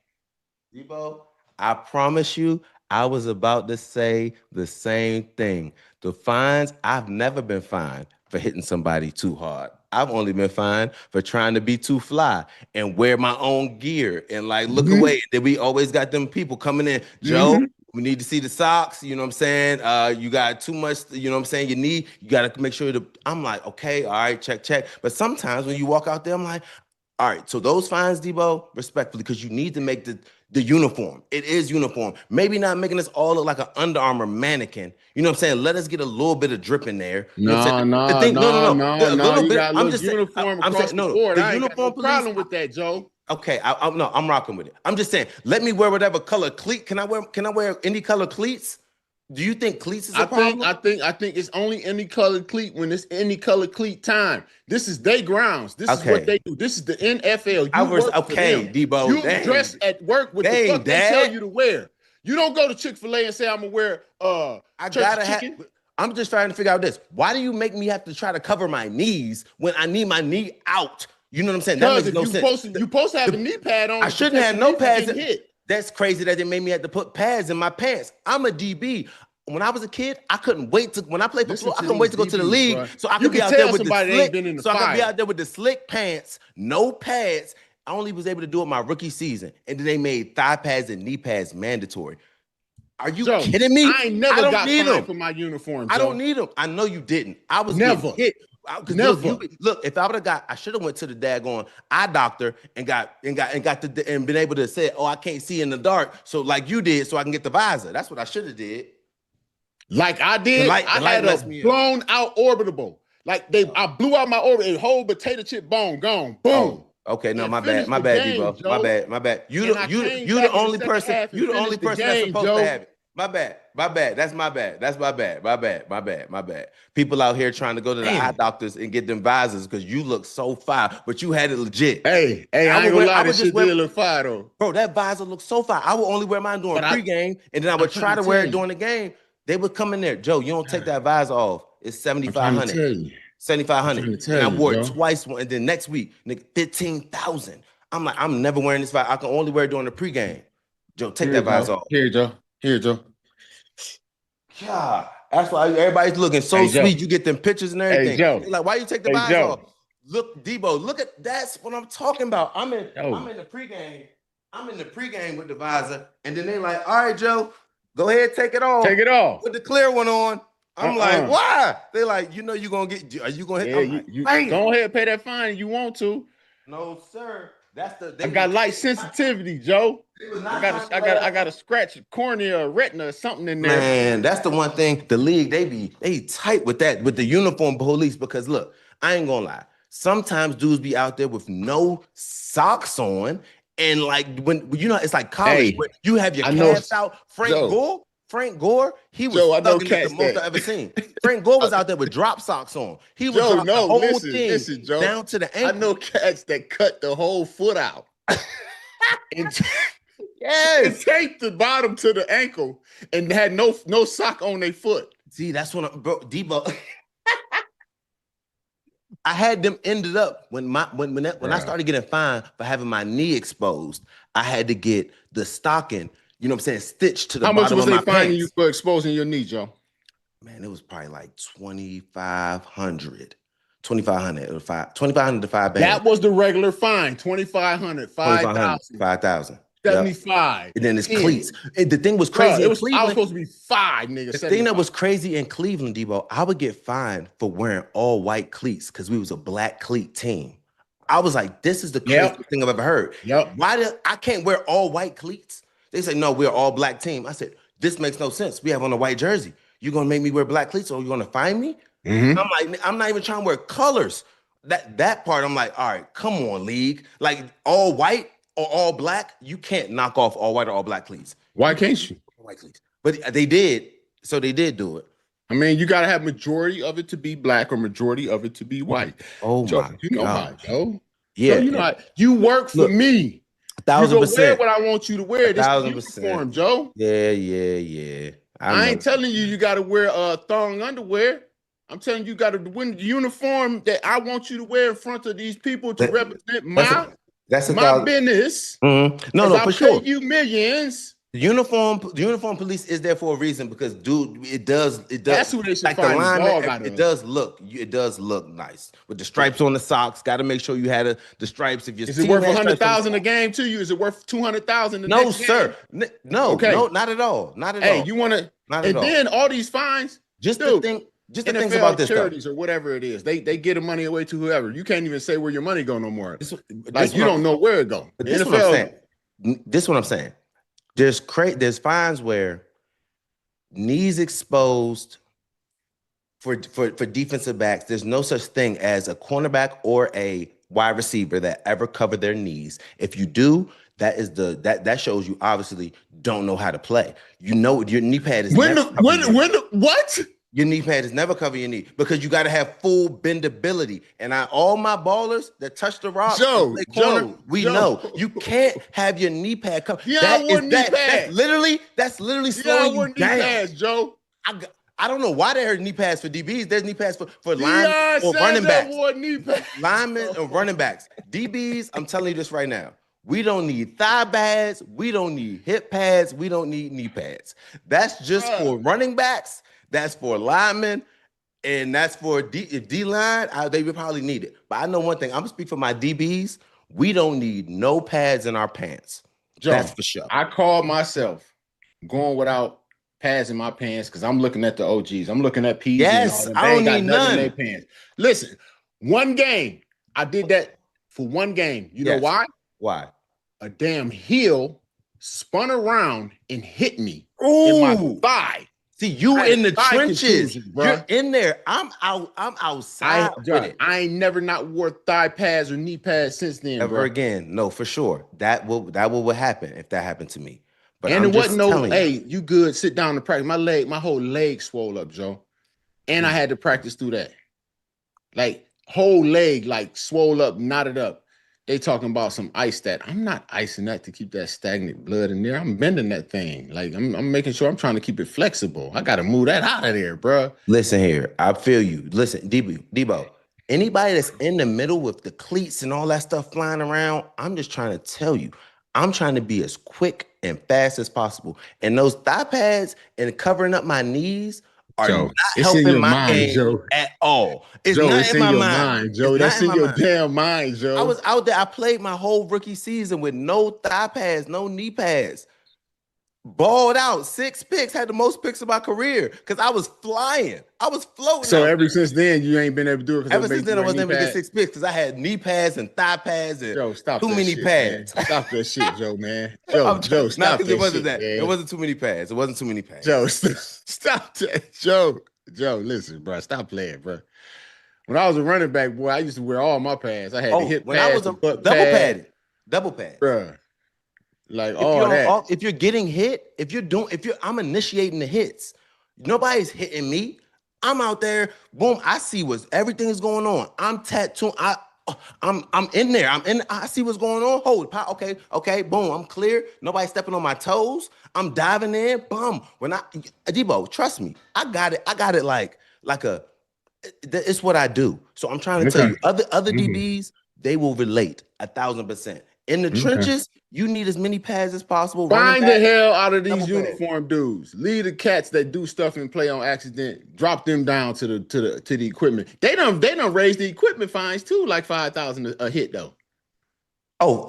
Deebo, I promise you, I was about to say the same thing. The fines, I've never been fined for hitting somebody too hard. I've only been fined for trying to be too fly and wear my own gear and like look away. Then we always got them people coming in. Joe, we need to see the socks. You know what I'm saying? You got too much, you know what I'm saying? You got to make sure I'm like, okay, all right, check. But sometimes when you walk out there, I'm like, all right, so those fines, Deebo, respectfully, because you need to make the uniform. It is uniform. Maybe not making us all look like an Under Armour mannequin. You know what I'm saying? Let us get a little bit of drip in there. No. You got I'm just uniform across the board. I ain't got no problem with that, Joe. Okay, I'm rocking with it. I'm just saying, let me wear whatever color cleat. Can I wear any color cleats? Do you think cleats is a problem? I think it's only any colored cleat when it's any colored cleat time. This is their grounds. This is what they do. This is the NFL. Deebo. You dress at work with the fuck they tell you to wear. You don't go to Chick-fil-A and say I'm gonna wear I'm just trying to figure out this. Why do you make me have to try to cover my knees when I need my knee out? You know what I'm saying? That makes no sense. You're supposed to have a knee pad on. I shouldn't have no pads. That's crazy that they made me have to put pads in my pants. I'm a DB. When I was a kid, I couldn't wait to when I played for Florida, I couldn't wait to go to the league, bro. So I could be out there with the slick pants, no pads. I only was able to do it my rookie season, and then they made thigh pads and knee pads mandatory. Are you kidding me? I ain't never got fined for my uniform. I don't need them. I know you didn't. I was never hit. Never. Look, if I would have I should have went to the daggone eye doctor and been able to say, oh, I can't see in the dark. So like you did, so I can get the visor. That's what I should have did. Like I did. I had a blown out orbitable. Like I blew out my orbit, a whole potato chip bone gone. Boom. Oh, okay, no, my bad, Deebo. My bad. You the only person. You the only person that's supposed to have it. My bad. That's my bad. People out here trying to go to the eye doctors and get them visors because you look so fire, but you had it legit. Hey, I ain't gonna lie, this shit did look fire though. Bro, that visor looks so fire. I would only wear mine during pregame, and then I would try to wear it during the game. They would come in there, Joe, you don't take that visor off. It's 7,500. 7,500. And I wore it twice, and then next week, nigga, 15,000. I'm like, I'm never wearing this visor. I can only wear it during the pregame. Joe, take that visor off. Here, Joe. God, that's why everybody's looking so sweet. You get them pictures and everything. Hey, Joe. Like, why you take the visor off? Look, Deebo, look at that's what I'm talking about. I'm in the pregame. I'm in the pregame with the visor, and then they like, all right, Joe, go ahead, take it off. Take it off. Put the clear one on. I'm like, why? They like, you know, you gonna get. Are you gonna hit? Yeah, you go ahead, pay that fine if you want to. No, sir. I got light sensitivity, Joe. I got to scratch a cornea or retina or something in there. Man, that's the one thing. The league, they tight with that, with the uniform police, because look, I ain't gonna lie. Sometimes dudes be out there with no socks on, and like when you know it's like college, where you have your calves out. Frank Gore, he was thugging the most I've ever seen. Frank Gore was out there with drop socks on. He was dropping the whole thing Joe, down to the ankle. I know cats that cut the whole foot out. and taped the bottom to the ankle and had no sock on their foot. See, that's when Deebo. I had them ended up when I started getting fined for having my knee exposed. I had to get the stocking. You know what I'm saying? Stitched to the bottom of my pants. How much was they finding you for exposing your knee, Joe? Man, it was probably like 2,500. 2,500. It was 2,500 to 5 bands. That was the regular fine. 2,500, 5,000. 5,000. 75. Yep. And then it's cleats. And the thing was crazy. I was supposed to be 5, nigga. The thing that was crazy in Cleveland, Deebo, I would get fined for wearing all white cleats because we was a black cleat team. I was like, this is the craziest thing I've ever heard. Yep. I can't wear all white cleats? They say, no, we're all black team. I said, this makes no sense. We have on a white jersey. You're going to make me wear black cleats or you're going to fine me? Mm-hmm. I'm like, I'm not even trying to wear colors. That part, I'm like, all right, come on, league. Like all white or all black, you can't knock off all white or all black cleats. Why can't you? White cleats. But they did. So they did do it. I mean, you got to have majority of it to be black or majority of it to be white. Oh, Joe, my God. You know how, Joe. Yeah. So you know how, you work for me. 1,000%. Wear what I want you to wear. This is uniform, Joe. Yeah. I ain't telling you got to wear thong underwear. I'm telling you got to win the uniform that I want you to wear in front of these people to represent my business. Mm-hmm. No, for sure. You millions. The uniform police is there for a reason because, dude, it does. That's who they should like find. The lineman, it does look nice with the stripes on the socks. Got to make sure you had the stripes. If is it worth 100,000 a game to you? Is it worth 200,000? No, sir. No, not at all. Not at all. Hey, you want to? And then all these fines. Just the things about this charities or whatever it is, they get the money away to whoever. You can't even say where your money go no more. You don't know where it go. This is what I'm saying. There's fines where knees exposed for defensive backs. There's no such thing as a cornerback or a wide receiver that ever cover their knees. If you do, that shows you obviously don't know how to play. You know your knee pad is what? Your knee pad is never cover your knee because you got to have full bendability. And all my ballers that touch the rock, Joe, we know you can't have your knee pad covered. That's literally slowing you down. Knee pads, Joe. I don't know why they heard knee pads for DBs. There's knee pads for linemen or running backs. Linemen and running backs. DBs, I'm telling you this right now. We don't need thigh pads. We don't need hip pads. We don't need knee pads. That's just for running backs. That's for linemen, and that's for D-line. They would probably need it. But I know one thing. I'm going to speak for my DBs. We don't need no pads in our pants. Joe, that's for sure. I call myself going without pads in my pants because I'm looking at the OGs. I'm looking at P's. Yes, I don't need none. In their pants. Listen, one game. I did that for one game. You know why? Why? A damn heel spun around and hit me in my thigh. See, you in the trenches. You're in there. I'm outside. I ain't never not wore thigh pads or knee pads since then. Ever again. No, for sure. That will happen if that happened to me. But And I'm it wasn't just no, telling hey, you. you good, sit down to practice. My whole leg swole up, Joe. And I had to practice through that. Like, whole leg, like, swole up, knotted up. They talking about some ice that. I'm not icing that to keep that stagnant blood in there. I'm bending that thing. Like, I'm making sure I'm trying to keep it flexible. I got to move that out of there, bro. Listen here. I feel you. Listen, Deebo, anybody that's in the middle with the cleats and all that stuff flying around, I'm just trying to tell you, I'm trying to be as quick and fast as possible. And those thigh pads and covering up my knees are Joe, not it's in helping your my mind, game Joe. at all. It's Joe, not it's in in my your mind. mind, It's Joe. not That's in in my your mind. damn mind, Joe. I was out there. I played my whole rookie season with no thigh pads, no knee pads. Balled out, 6 picks, had the most picks of my career because I was flying. I was floating So out ever there. since then, you ain't been able to do it because Ever they since made you then, I wear wasn't knee able to get pads. 6 picks because I had knee pads and thigh pads and Joe, stop too that many shit, man. pads. Stop that shit, Joe, man. I'm Joe, not stop because it that wasn't shit, that. It man. wasn't too many pads. It wasn't too many pads. Joe, stop that. Joe, listen, bro. Stop playing, bro. When I was a running back, boy, I used to wear all my pads. I had the hip When I pads, was the a butt double pad, padded, double pads. bro. Like all that. If you're getting hit, I'm initiating the hits. Nobody's hitting me. I'm out there. Boom. I see everything is going on. I'm tattooed. I'm in there. I see what's going on. Hold. Okay. Boom. I'm clear. Nobody's stepping on my toes. I'm diving in. Boom. Deebo, trust me. I got it. It's what I do. So I'm trying to tell Okay. you, other Mhm. DBs, they will relate 1,000%. In the Okay. trenches, you need as many pads as possible. Running Find the back, hell out of these double pad. uniform dudes. Leave the cats that do stuff and play on accident. Drop them down to the equipment. They don't raise the equipment fines too, like 5,000 a hit though. Oh,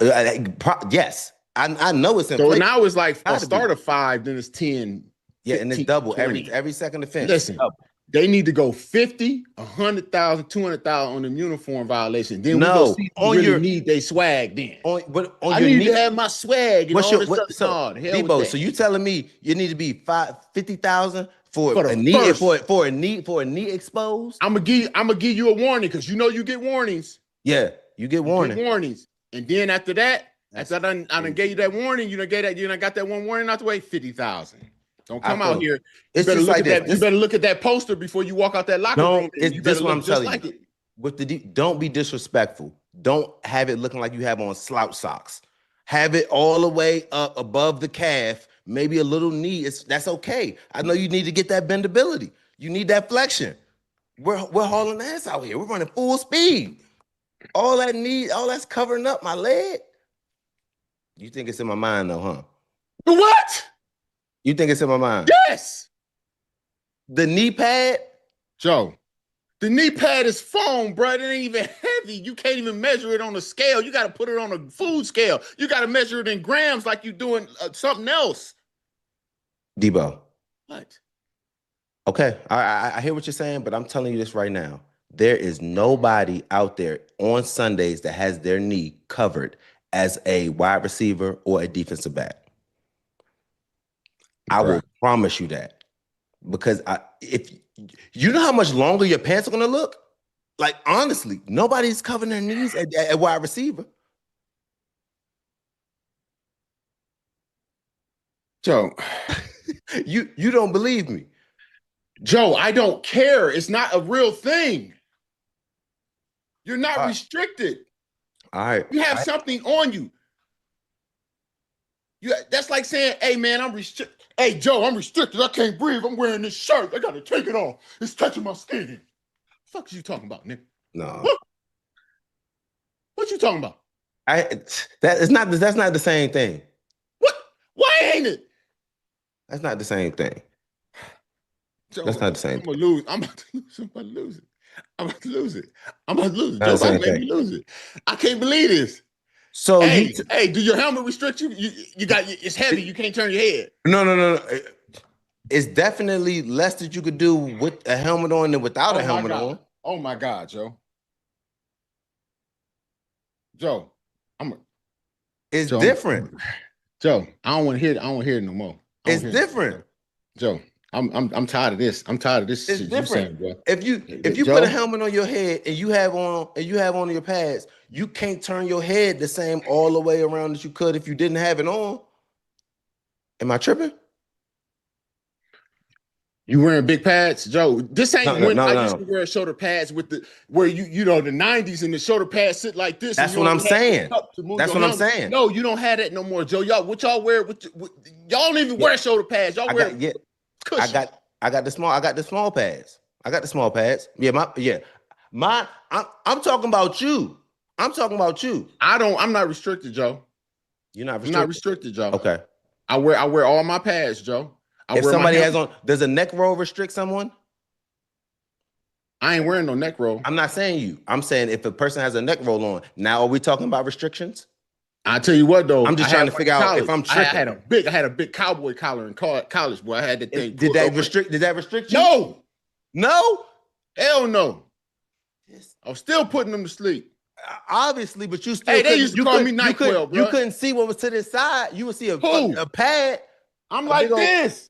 yes. I know it's So inflated. now it's like a Gotta be. start of 5, then it's 10. Yeah, and it's 15, double 20. every second offense. Listen, Double. they need to go 50, 100,000, 200,000 on them uniform violations. Then we go No, see who really need their swag. Then on I your need knee. to have my swag and all this stuff. So No, the hell with Deebo, that. so you telling me you need to be 50,000 for For a the knee first. for a knee exposed? I'm gonna give you a warning because you know you get warnings. Yeah, you get You warning. get warnings, and then after that, That's after I done gave you that warning, you done got that one warning out the way. 50,000. Don't come out here. It's just like this. You better look at that poster before you walk out that locker room. And you better This what I'm look just telling like you. it. Don't be disrespectful. Don't have it looking like you have on slouch socks. Have it all the way up above the calf, maybe a little knee. That's okay. I know you need to get that bendability. You need that flexion. We're hauling ass out here. We're running full speed. All that's covering up my leg. You think it's in my mind though, huh? What? You think it's in my mind? Yes. The knee pad? Joe, the knee pad is foam, bro. It ain't even heavy. You can't even measure it on a scale. You got to put it on a food scale. You got to measure it in grams like you're doing something else. Deebo. What? Okay, I hear what you're saying, but I'm telling you this right now. There is nobody out there on Sundays that has their knee covered as a wide receiver or a defensive back. I will promise you that. Because if you know how much longer your pants are going to look, like honestly, nobody's covering their knees at wide receiver. Joe, you don't believe me. Joe, I don't care. It's not a real thing. You're not restricted. All right. You have something on you. That's like saying, hey, man, I'm restricted. Hey, Joe, I'm restricted. I can't breathe. I'm wearing this shirt. I got to take it off. It's touching my skin. What the fuck are you talking about, nigga? No. What you talking about? That's not the same thing. What? Why ain't it? That's not the same thing. Joe, that's not the same. I'm about to lose it. I'm about to lose it. Joe, I made me lose it. I can't believe this. So hey, do your helmet restrict you? You got it's heavy. You can't turn your head. No. It's definitely less that you could do with a helmet on than without a helmet on. Oh my God, Joe. Joe, it's different. Joe, I don't want to hear it. I don't want to hear it no more. It's different. Joe, I'm tired of this. I'm tired of this. It's shit different. You saying, if you Joe, put a helmet on your head and you have on your pads, you can't turn your head the same all the way around as you could if you didn't have it on. Am I tripping? You wearing big pads, Joe? This ain't No, when no, I no. used to wear shoulder pads with the where you know the '90s and the shoulder pads sit like this. That's and you what I'm only had saying. the cup to move That's your what I'm helmet. saying. No, you don't have that no more, Joe. Y'all, what y'all wear? Y'all don't even wear shoulder pads. Y'all wear cushions. I got the small pads. I got the small pads. I'm talking about you. I'm talking about you. I'm not restricted, Joe. You're not I'm restricted. not restricted, Joe. Okay. I wear all my pads, Joe. If somebody has on, does a neck roll restrict someone? I ain't wearing no neck roll. I'm not saying you. I'm saying if a person has a neck roll on. Now, are we talking about restrictions? I tell you what, though. I'm just trying to figure out if I'm tripping. I had a big cowboy collar in college, boy. I had that thing. Did that restrict you? No. No? Hell no. I was still putting them to sleep. Obviously, but you still. Hey, they used to call me NyQuil, bro. You couldn't see what was to the side. You would see a pad. I'm like this.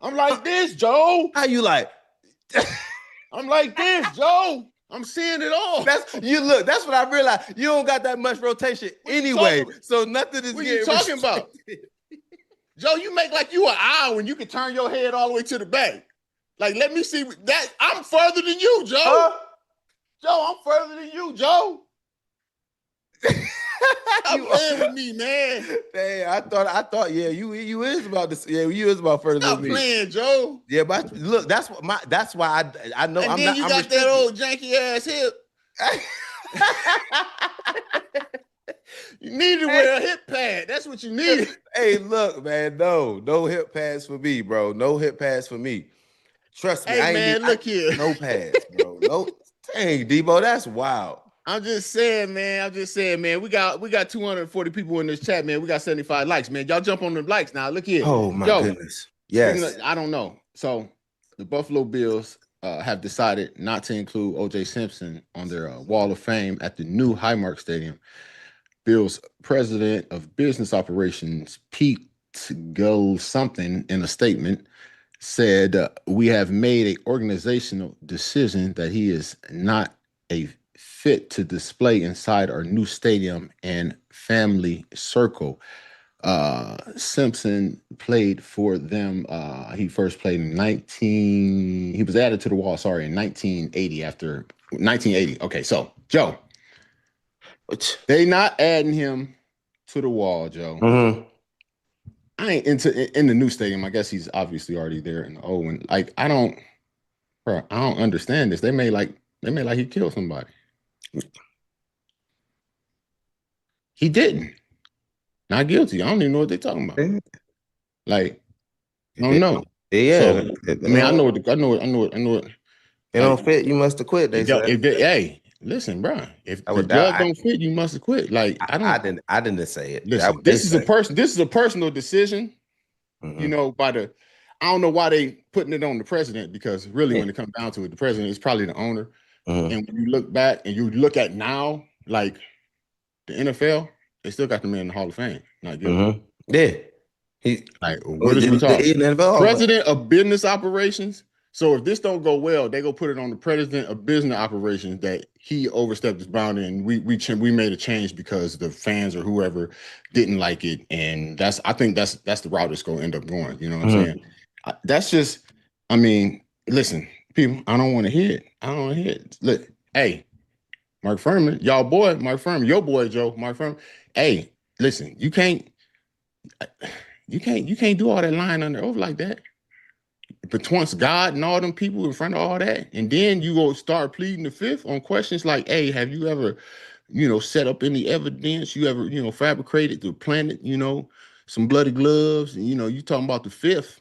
I'm like this, Joe. How you like? I'm like this, Joe. I'm seeing it all. That's what I realized. You don't got that much rotation anyway. So nothing is what you talking about? Joe, you make like you an owl and you can turn your head all the way to the back. Like, let me see that. I'm further than you, Joe. Joe, I'm further than you, Joe. Stop playing with me, man. Hey, I thought, yeah, you is about this. Yeah, you is about further Stop than me. Stop playing, Joe. Yeah, but look, that's why I know. And I'm then not. You I'm got restricted. that old janky ass hip. You need to wear a hip pad. That's what you need. Hey, look, man, no hip pads for me, bro. No hip pads for me. Trust me. Hey, look here. No pads, bro. No, dang, Deebo, that's wild. I'm just saying, man. We got 240 people in this chat, man. We got 75 likes, man. Y'all jump on the likes now. Look here. Oh my goodness. Yes. I don't know. So the Buffalo Bills have decided not to include OJ Simpson on their Wall of Fame at the new Highmark Stadium. Bills president of business operations, Pete Go something, in a statement said, "We have made an organizational decision that he is not a fit to display inside our new stadium and family circle." Simpson played for them. He first played in he was added to the wall, in 1980 after 1980. Okay, so Joe, they not adding him to the wall, Joe. Mm-hmm. I ain't in the new stadium. I guess he's obviously already there in the old one. Like, I don't understand this. They made like he killed somebody. He didn't. Not guilty. I don't even know what they're talking about. Like, I don't know. Yeah. So, I mean, I know it. It don't fit. You must have quit. They said. Hey, listen, bro. If the drug don't fit, you must have quit. Like, I didn't say it. Listen, this is a personal decision. Mm-hmm. You know, I don't know why they putting it on the president, because really, when it comes down to it, the president is probably the owner. Mm-hmm. And when you look back and you look at now, like the NFL, they still got the man in the Hall of Fame. Not guilty. Mm-hmm. Yeah. What is we talking? President of business operations. So if this don't go well, they go put it on the president of business operations that he overstepped his boundary, and we made a change because the fans or whoever didn't like it, and I think that's the route it's going to end up going. You know what I'm saying? That's just, I mean, listen, people, I don't want to hear it. Look, hey, Mark Furman, y'all boy, Mark Furman, your boy Joe, Mark Furman. Hey, listen, you can't do all that lying under oath like that. Between God and all them people in front of all that, and then you go start pleading the fifth on questions like, hey, have you ever, set up any evidence? You ever, fabricated the planet, some bloody gloves, and you talking about the fifth.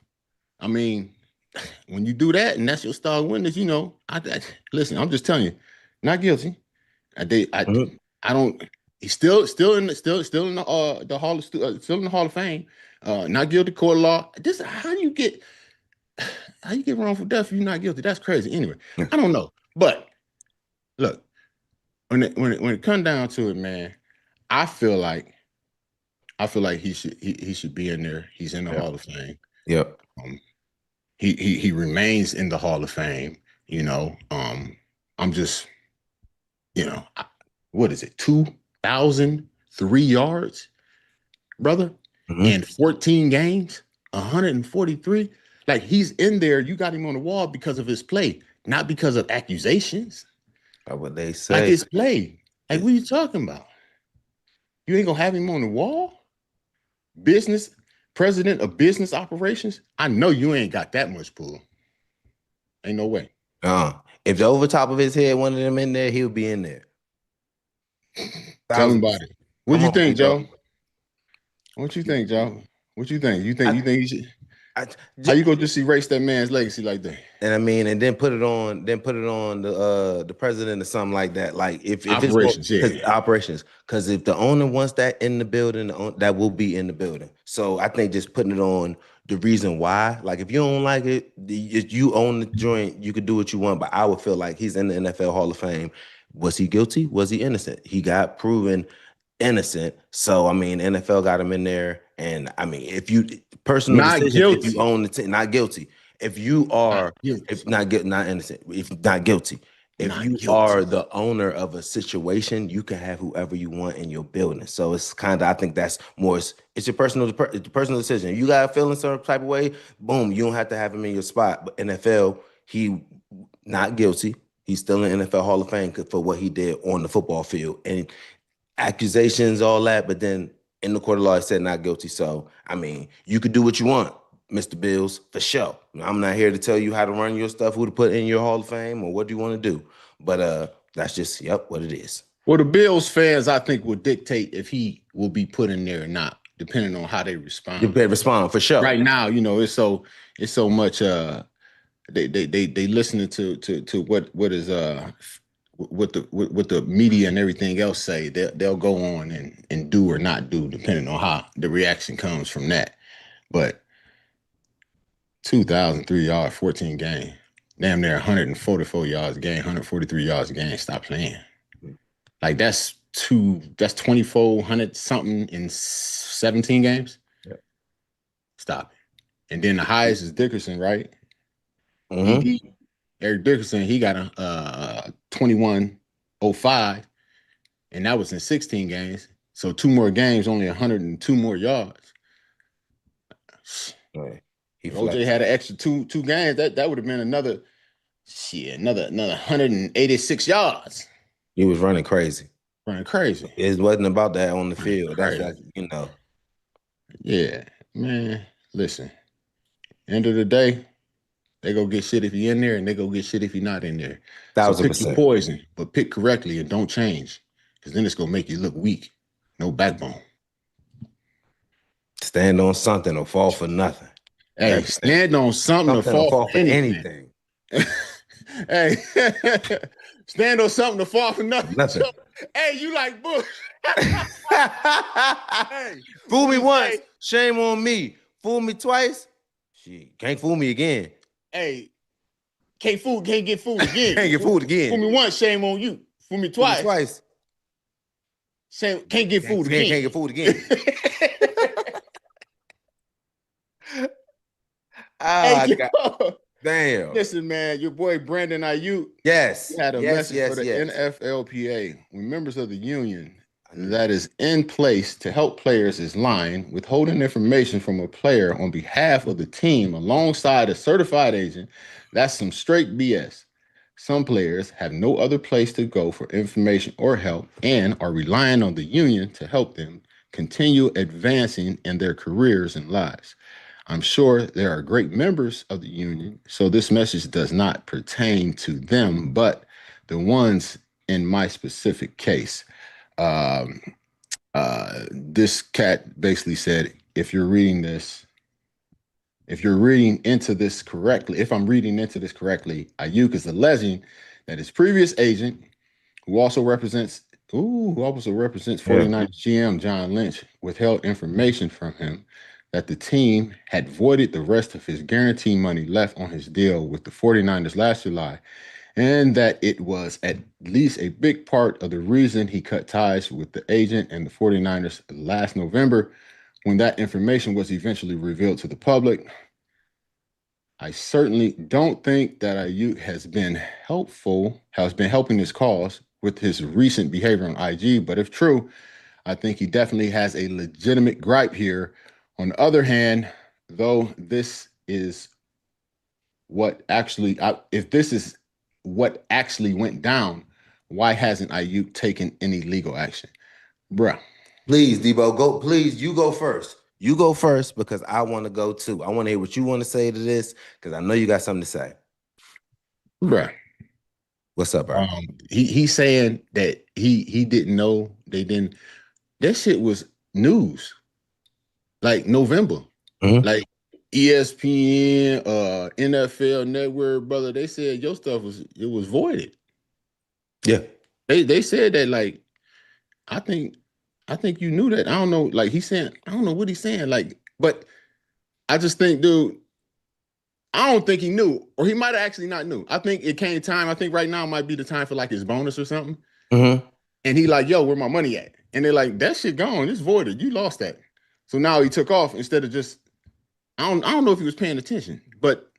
I mean, when you do that and that's your star witness, listen, I'm just telling you, not guilty. I don't. He's still in the Hall of Fame. Not guilty, court of law. How you get wrongful death if you're not guilty? That's crazy. Anyway, I don't know. But look, when it comes down to it, man, I feel like he should be in there. He's in the Hall of Fame. Yep. He remains in the Hall of Fame. I'm just, what is it? 2,003 yards, brother. in 14 games, 143. Like, he's in there. You got him on the wall because of his play, not because of accusations. That's what they say. Like, his play. Like, what are you talking about? You ain't gonna have him on the wall? President of business operations? I know you ain't got that much pull. Ain't no way. If the over top of his head, one of them in there, he'll be in there. Tell him about it. What do you think, Joe? What you think, Joe? What you think? You think you should? How you gonna just erase that man's legacy like that? And I mean, and then put it on the president or something like that. Like if operations, it's operations, because if the owner wants that in the building, that will be in the building. So I think just putting it on the reason why. Like if you don't like it, if you own the joint, you could do what you want. But I would feel like he's in the NFL Hall of Fame. Was he guilty? Was he innocent? He got proven innocent. So I mean, NFL got him in there. And I mean, if you personal not decision, guilty. if you own the team, not guilty. If you are, if not innocent, if not guilty, if you are the owner of a situation, you can have whoever you want in your building. So it's kind of, I think that's more, it's your personal decision. You got to feel in some type of way, boom, you don't have to have him in your spot. But NFL, he not guilty. He's still in NFL Hall of Fame for what he did on the football field. And accusations, all that, but then in the court of law, it said not guilty. So, I mean, you could do what you want, Mr. Bills, for sure. I'm not here to tell you how to run your stuff, who to put in your Hall of Fame, or what do you want to do. But that's just, what it is. Well, the Bills fans, I think, will dictate if he will be put in there or not, depending on how they respond. They respond, for sure. Right now, it's so much they listening to what is what the media and everything else say. They'll go on and do or not do, depending on how the reaction comes from that. But 2,003 yards, 14 game, damn near 144 yards a game, 143 yards a game. Stop playing. Like that's 2,400 something in 17 games. Yep. Stop it. And then the highest is Dickerson, right? Mm-hmm. Eric Dickerson, he got a 21.05, and that was in 16 games. So 2 more games, only 102 more yards. Right. OJ had an extra two games. That would have been another 186 yards. He was running crazy. It wasn't about that on the field. That's Yeah, man. Listen, end of the day, they go get shit if you in there, and they go get shit if you're not in there. 1,000%. So pick your poison, but pick correctly and don't change, because then it's gonna make you look weak. No backbone. Stand on something or fall for nothing. Hey, stand on something or fall for anything. Hey, stand on something to fall for nothing. Hey, you like Bush. Hey, fool me once, shame on me. Fool me twice, she can't fool me again. Hey, can't get fooled again. Can't get fooled again. Fool me once, shame on you. Fool me twice. Shame, can't get fooled again. Can't get fooled again. Hey, damn. Listen, man, your boy Brandon Aiyuk. Yes. Had a message for the NFLPA. When members of the union that is in place to help players is lying, withholding information from a player on behalf of the team alongside a certified agent, that's some straight BS. Some players have no other place to go for information or help and are relying on the union to help them continue advancing in their careers and lives. I'm sure there are great members of the union, so this message does not pertain to them, but the ones in my specific case. This cat basically said, if I'm reading into this correctly, Aiyuk is alleging that his previous agent, who also represents 49ers GM John Lynch, withheld information from him that the team had voided the rest of his guarantee money left on his deal with the 49ers last July, and that it was at least a big part of the reason he cut ties with the agent and the 49ers last November when that information was eventually revealed to the public. I certainly don't think that Aiyuk has been helping his cause with his recent behavior on IG, but if true, I think he definitely has a legitimate gripe here On the other hand, though, this is what actually, if this is what actually went down, why hasn't Ayuk taken any legal action? Bruh. Please, Deebo, go. Please, you go first. You go first because I want to go too. I want to hear what you want to say to this because I know you got something to say. Bruh. What's up, bro? He's saying that he didn't know they didn't. That shit was news, like November, like ESPN, NFL Network, brother. They said your stuff was voided. Yeah, they said that like I think you knew that. I don't know, like he's saying I don't know what he's saying, like, but I just think, dude. I don't think he knew, or he might have actually not knew. I think it came time. I think right now might be the time for like his bonus or something. And he like, yo, where my money at? And they're like, that shit gone. It's voided. You lost that. So now he took off instead of just. I don't know if he was paying attention, but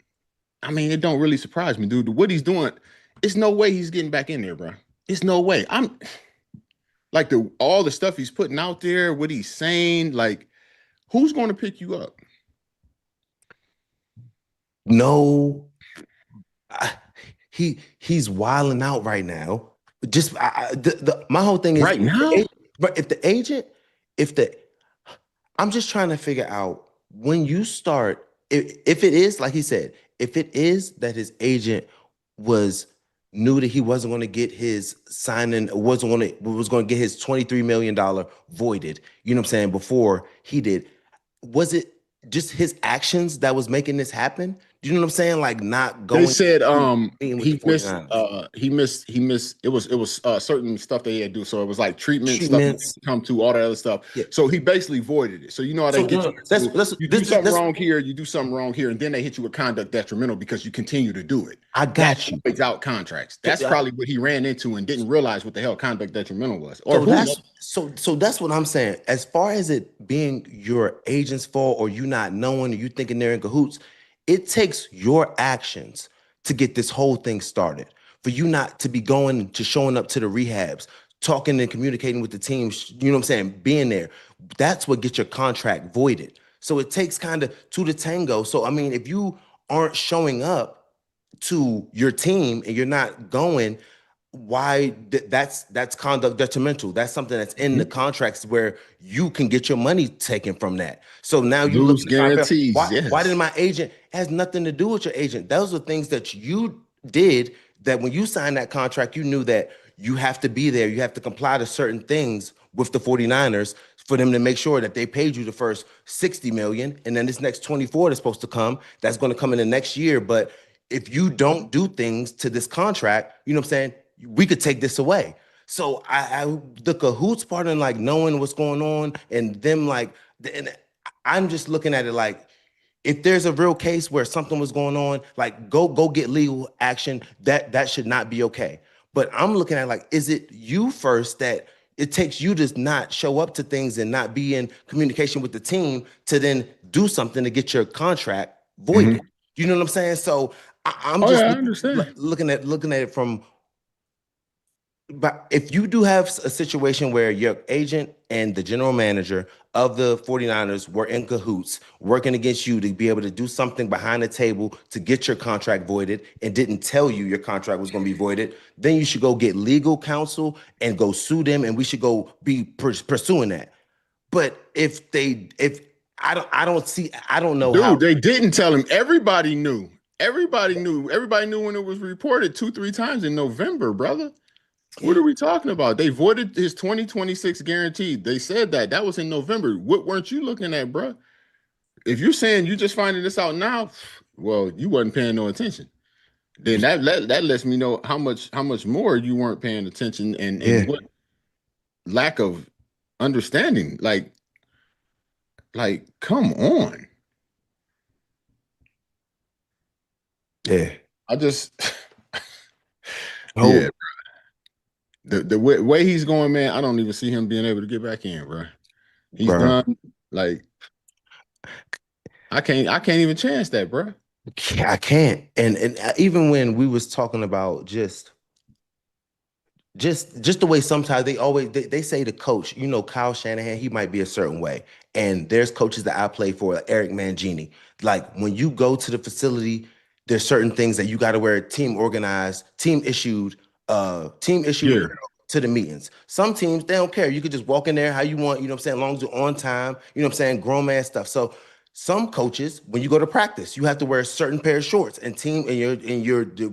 I mean, it don't really surprise me, dude. What he's doing, it's no way he's getting back in there, bro. It's no way. I'm like all the stuff he's putting out there, what he's saying, like, who's going to pick you up? No, he's wilding out right now. Just my whole thing is right now. But I'm just trying to figure out when you start. If it is like he said, if it is that his agent knew that he wasn't going to get his signing, was going to get his $23 million voided. You know what I'm saying? Before he did, was it just his actions that was making this happen? Do you know what I'm saying? Like not going. They said he missed it was certain stuff that he had to do. So it was like treatments. Stuff come to all that other stuff. Yeah. So he basically voided it. So you know how they get you. You do something wrong here, you do something wrong here, and then they hit you with conduct detrimental because you continue to do it. I got you. It's out contracts. That's probably what he ran into and didn't realize what the hell conduct detrimental was. Or so that's what I'm saying. As far as it being your agent's fault or you not knowing or you thinking they're in cahoots, it takes your actions to get this whole thing started. For you not to be showing up to the rehabs, talking and communicating with the team, you know what I'm saying, being there. That's what gets your contract voided. So it takes kind of two to tango. So, I mean, if you aren't showing up to your team and you're not going, why that's conduct detrimental. That's something that's in the contracts where you can get your money taken from that. So now you lose guarantees. Why did my agent? It has nothing to do with your agent. Those are things that you did that when you signed that contract, you knew that you have to be there. You have to comply to certain things with the 49ers for them to make sure that they paid you the first 60 million. And then this next 24 that's supposed to come, that's going to come in the next year. But if you don't do things to this contract, you know what I'm saying? We could take this away. So the cahoots part and like knowing what's going on and them like, and I'm just looking at it like, if there's a real case where something was going on, like go get legal action. That should not be okay. But I'm looking at like, is it you first that it takes you to not show up to things and not be in communication with the team to then do something to get your contract voided? You know what I'm saying? So I'm just looking at it from. But if you do have a situation where your agent and the general manager of the 49ers were in cahoots, working against you to be able to do something behind the table to get your contract voided and didn't tell you your contract was going to be voided, then you should go get legal counsel and go sue them, and we should go be pursuing that. But if I don't know how. Dude, they didn't tell him. Everybody knew. Everybody knew when it was reported 2-3 times in November, brother. What are we talking about? They voided his 2026 guaranteed. They said that was in November. What weren't you looking at, bro? If you're saying you just finding this out now, well, you wasn't paying no attention. Then that lets me know how much more you weren't paying attention and what lack of understanding. Like, come on. Yeah. I just yeah. The way he's going, man, I don't even see him being able to get back in, bro. He's done. Like, I can't even chance that, bro. I can't. And even when we was talking about just just the way sometimes they say the coach, Kyle Shanahan, he might be a certain way. And there's coaches that I play for, like Eric Mangini. Like when you go to the facility, there's certain things that you got to wear team organized, team issued Yeah. apparel to the meetings. Some teams, they don't care. You could just walk in there how you want, as long as you're on time, grown man stuff. So some coaches, when you go to practice, you have to wear a certain pair of shorts and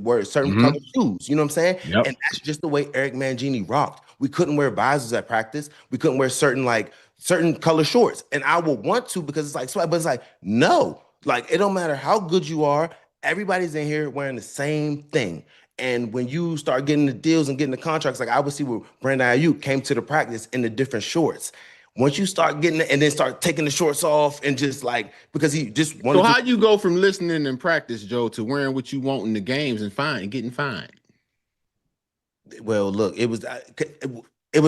wear certain color shoes. You know what I'm saying? Yep. And that's just the way Eric Mangini rocked. We couldn't wear visors at practice. We couldn't wear certain color shorts. And I would want to because it's like sweat, but it's like, no, like it don't matter how good you are. Everybody's in here wearing the same thing. And when you start getting the deals and getting the contracts, like I would see where Brandon Aiyuk came to the practice in the different shorts. Once you start getting it and then start taking the shorts off and just like, because he just wanted So how you go from listening and practice, Joe, to wearing what you want in the games and getting fined? Well, look, it was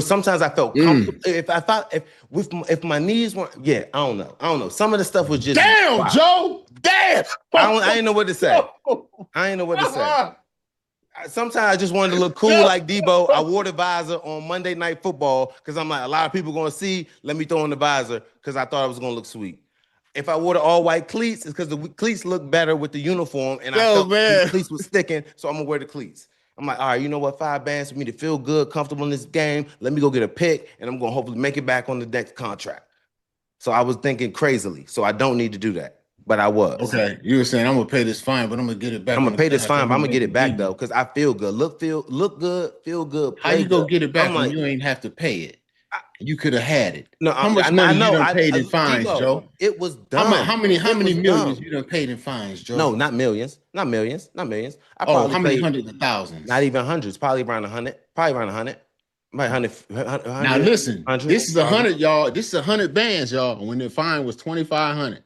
sometimes I felt comfortable. If my knees weren't, I don't know. Some of the stuff was just damn, Joe. Damn. I didn't know what to say. I didn't know what to say. Sometimes I just wanted to look cool like Deebo. I wore the visor on Monday Night Football because I'm like, a lot of people going to see. Let me throw on the visor because I thought it was going to look sweet. If I wore the all-white cleats, it's because the cleats look better with the uniform, and I felt the cleats was sticking, so I'm going to wear the cleats. I'm like, all right, you know what? 5 bands for me to feel good, comfortable in this game. Let me go get a pick, and I'm going to hopefully make it back on the next contract. So I was thinking crazily, so I don't need to do that. But I was. Okay. You were saying I'm gonna pay this fine, but I'm gonna get it back. I'm gonna pay this fine, but I'm gonna get it back though, because I feel good. Look good, feel good. How you gonna good. get it back when you ain't have to pay it? You could have had it. No, how much money you done paid in fines, Joe? It was dumb. How many millions you done paid in fines, Joe? No, not millions. Not millions. I how many hundreds of thousands? Not even hundreds. Probably around 100. Probably around 100. Might 100. Now listen, this is 100, y'all. This is 100 bands, y'all. When the fine was 2,500.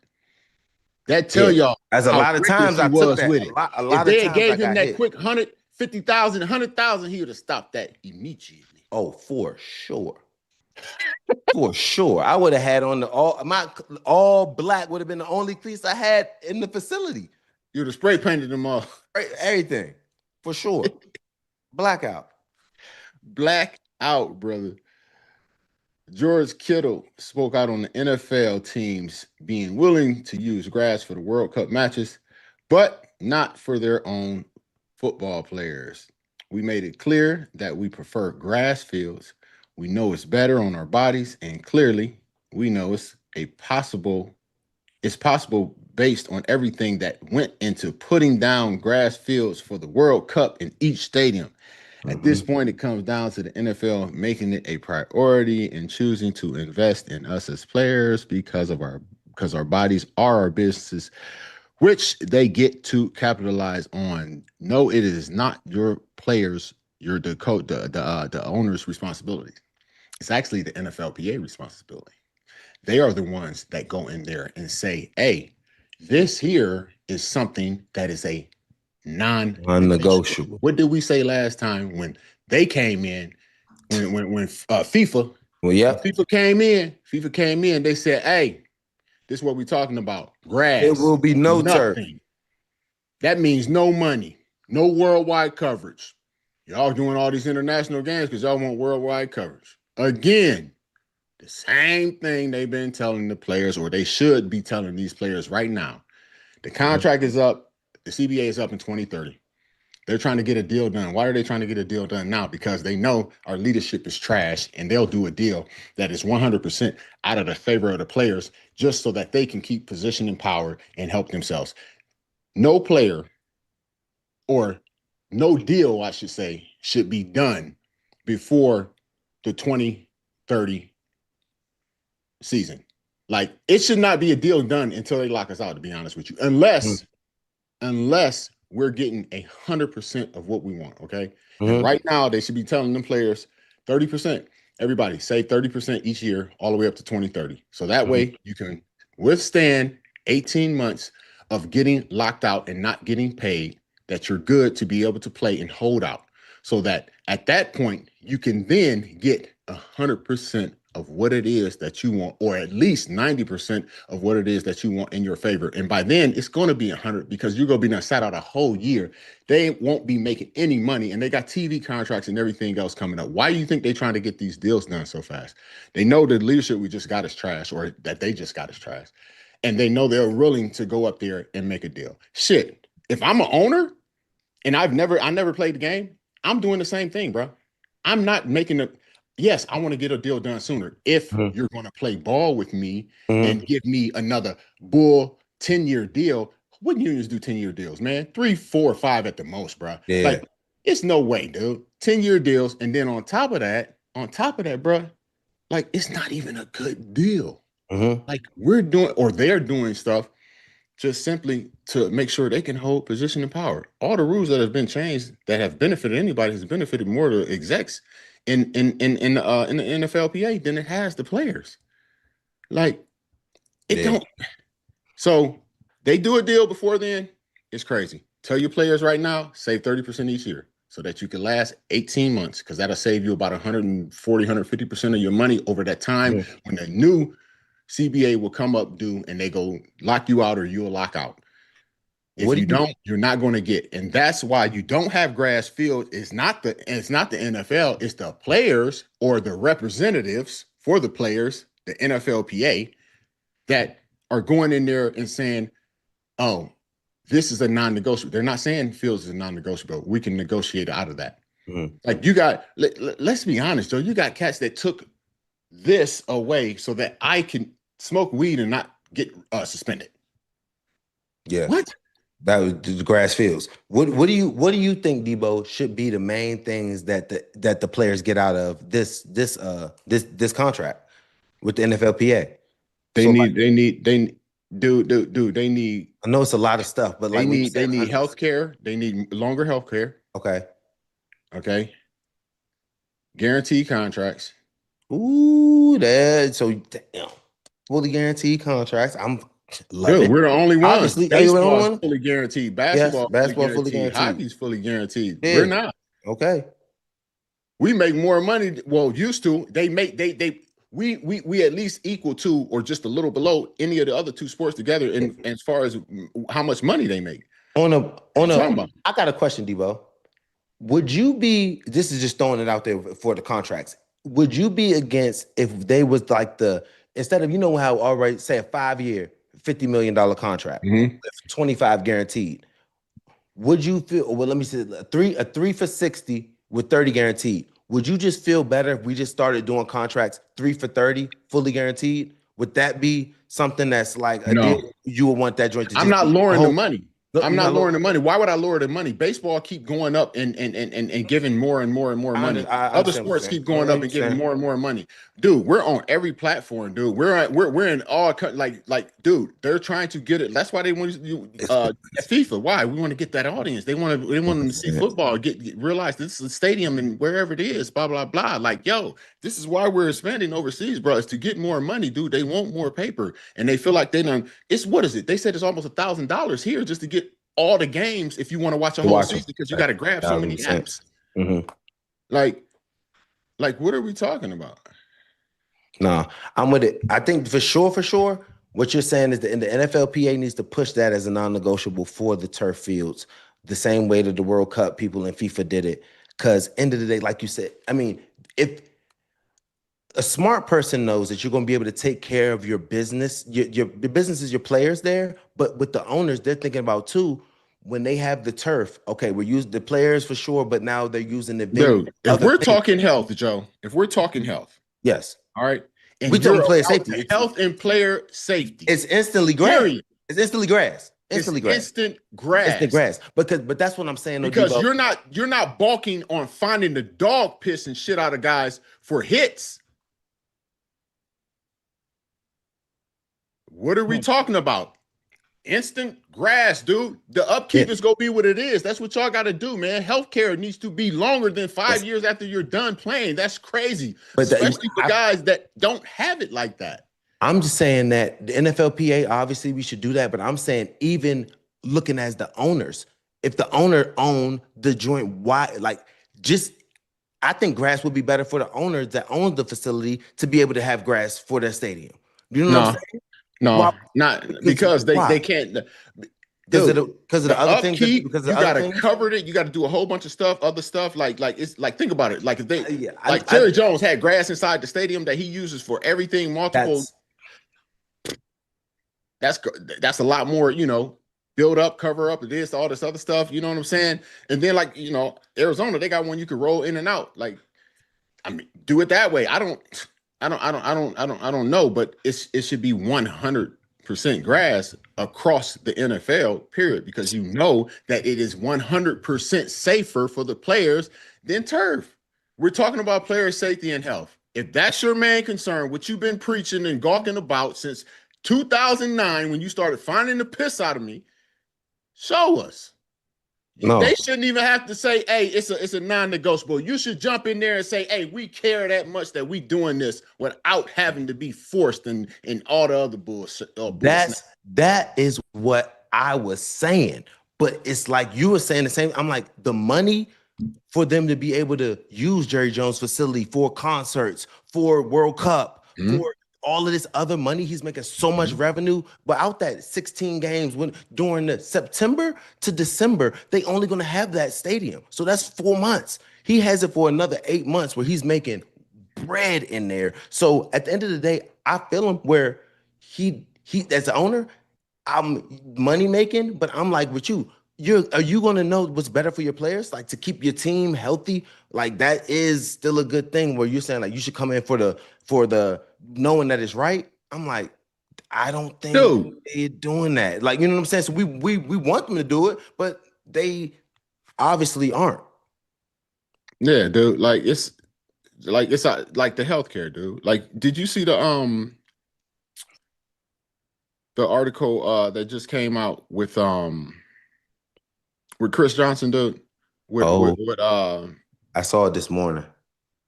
That tell y'all as a lot of times I took that. With it. A lot if they of times gave him that quick 150,000, 100,000, he would have stopped that immediately. Oh, for sure. For sure. I would have had on all black would have been the only cleats I had in the facility. You would have spray painted them all. Everything. For sure. Blackout. Black out, brother. George Kittle spoke out on the NFL teams being willing to use grass for the World Cup matches, but not for their own football players. We made it clear that we prefer grass fields. We know it's better on our bodies, and clearly we know it's possible based on everything that went into putting down grass fields for the World Cup in each stadium. At this point, it comes down to the NFL making it a priority and choosing to invest in us as players because our bodies are our businesses, which they get to capitalize on. No, it is not your players, the owner's responsibility. It's actually the NFLPA responsibility. They are the ones that go in there and say, hey, this here is something that is a non-negotiable. What did we say last time when they came in? When FIFA, FIFA came in, they said, "Hey, this is what we're talking about. Grass. It will be no turf. That means no money, no worldwide coverage. Y'all doing all these international games because y'all want worldwide coverage. Again, the same thing they've been telling the players, or they should be telling these players right now. The contract is up. The CBA is up in 2030. They're trying to get a deal done. Why are they trying to get a deal done now? Because they know our leadership is trash, and they'll do a deal that is 100% out of the favor of the players just so that they can keep position and power and help themselves. No player, or no deal, I should say, should be done before the 2030 season. Like, it should not be a deal done until they lock us out, to be honest with you, unless we're getting 100% of what we want, okay? And right now, they should be telling them players 30%. Everybody, save 30% each year all the way up to 2030. So that way you can withstand 18 months of getting locked out and not getting paid, that you're good to be able to play and hold out. So that at that point, you can then get 100% of what it is that you want, or at least 90% of what it is that you want in your favor. And by then, it's going to be 100 because you're going to be sat out a whole year. They won't be making any money, and they got TV contracts and everything else coming up. Why do you think they're trying to get these deals done so fast? They know the leadership we just got is trash, or that they just got is trash. And they know they're willing to go up there and make a deal. Shit, if I'm an owner and I never played the game, I'm doing the same thing, bro. I'm not making a, yes, I want to get a deal done sooner. If you're going to play ball with me and give me another bull 10-year deal, what unions do 10-year deals, man? 3, 4, 5 at the most, bro. Yeah. Like, it's no way, dude. 10-year deals. And then on top of that, bro, like, it's not even a good deal. Like, we're doing, or they're doing stuff just simply to make sure they can hold position and power. All the rules that have been changed that have benefited anybody has benefited more the execs in the NFLPA than it has the players. Like, it don't. So they do a deal before then. It's crazy. Tell your players right now, save 30% each year so that you can last 18 months, because that'll save you about 140, 150% of your money over that time when the new CBA will come up due and they go lock you out or you'll lock out. If you don't, you're not going to get. And that's why you don't have grass field. It's not the NFL, it's the players or the representatives for the players, the NFLPA, that are going in there and saying, oh, this is a non-negotiable. They're not saying fields is a non-negotiable. We can negotiate out of that. Like, you got, let's be honest, Joe, you got cats that took this away so that I can smoke weed and not get suspended. Yeah. What? That was the grass fields. What do you think, Deebo, should be the main things that the players get out of this contract with the NFLPA? They need. I know it's a lot of stuff, but they need health care. They need longer health care. Okay. Guaranteed contracts. Ooh, so damn. Fully guaranteed contracts. I'm love Dude, it. we're the only ones. Obviously, Baseball is fully guaranteed. Basketball, fully guaranteed. Hockey's fully guaranteed. Yeah. We're not. Okay. We make more money. Well, used to. We at least equal to or just a little below any of the other two sports together in as far as how much money they make. I got a question, Deebo. Would you be, this is just throwing it out there for the contracts, would you be against if they was like instead of, how already say a 5-year, $50 million contract, 25 guaranteed, would you feel, well, let me say a 3 for 60 with 30 guaranteed. Would you just feel better if we just started doing contracts 3 for 30, fully guaranteed? Would that be something that's like a deal you would want that joint to I'm just not lowering the money. Look, I'm not lowering the money. Why would I lower the money? Baseball keep going up and giving more and more and more money. Other sports keep going up and giving more and more money. Dude, we're on every platform, dude. We're in all like, dude. They're trying to get it. That's why they want you FIFA. Why? We want to get that audience. They want them to see football. Realize this is a stadium and wherever it is. Blah blah blah. Like, yo, this is why we're spending overseas, bro. Is to get more money, dude. They want more paper, and they feel like they done. It's what is it? They said it's almost $1,000 here just to get all the games if you want to watch a whole season because you got to grab so many apps. Like, what are we talking about? No, I'm with it. I think for sure, what you're saying is that the NFLPA needs to push that as a non-negotiable for the turf fields, the same way that the World Cup people in FIFA did it. Because end of the day, like you said, I mean, if a smart person knows that you're going to be able to take care of your business, your business is your players there, but with the owners, they're thinking about too, when they have the turf, okay, we're using the players for sure, but now they're using the venue. Dude, if we're talking health, Joe, if we're talking health. Yes. All right. And we talking player safety. Health and player safety. It's instantly grass. Period. It's instantly grass. Instant grass. Instant grass. But that's what I'm saying. Because you're not balking on finding the dog piss and shit out of guys for hits. What are we talking about? Instant grass, dude. The upkeep is gonna be what it is. That's what y'all got to do, man. Healthcare needs to be longer than 5 years after you're done playing. That's crazy, especially for guys that don't have it like that. I'm just saying that the NFLPA, obviously, we should do that. But I'm saying even looking as the owners, if the owner owned the joint, why? Like, just I think grass would be better for the owners that own the facility to be able to have grass for their stadium. You know what I'm No, saying? no, Why? not because they Why? can't. Because Dude, of the the other things. upkeep, Because of you the other gotta things. cover it. You gotta do a whole bunch of stuff, other stuff. Like it's like think about it. Like if they Yeah, like Jerry Jones had grass inside the stadium that he uses for everything, multiple. that's That's that's a lot more, build up, cover up, this, all this other stuff. You know what I'm saying? And then like Arizona, they got one you can roll in and out. Like I mean, do it that way. I don't know, but it should be 100% grass across the NFL, period, because you know that it is 100% safer for the players than turf. We're talking about player safety and health. If that's your main concern, what you've been preaching and gawking about since 2009, when you started finding the piss out of me, show us. no. They shouldn't even have to say, "Hey, it's a non-negotiable." You should jump in there and say, "Hey, we care that much that we doing this without having to be forced and all the other bullshit." That is what I was saying. But it's like you were saying the same. I'm like, the money for them to be able to use Jerry Jones facility for concerts, for World Cup, for all of this other money, he's making so much revenue. But out that 16 games during the September to December, they only going to have that stadium. So that's 4 months. He has it for another 8 months where he's making bread in there. So at the end of the day, I feel him where he as the owner, I'm money making, but I'm like with you. Are you gonna know what's better for your players? Like to keep your team healthy? Like that is still a good thing where you're saying like you should come in for the knowing that it's right. I'm like, I don't think Dude, they're doing that. Like, you know what I'm saying? So we want them to do it, but they obviously aren't. yeah, dude. Like the healthcare, dude. Like, did you see the article that just came out with Chris Johnson, dude? With Oh, with, with I saw it this morning.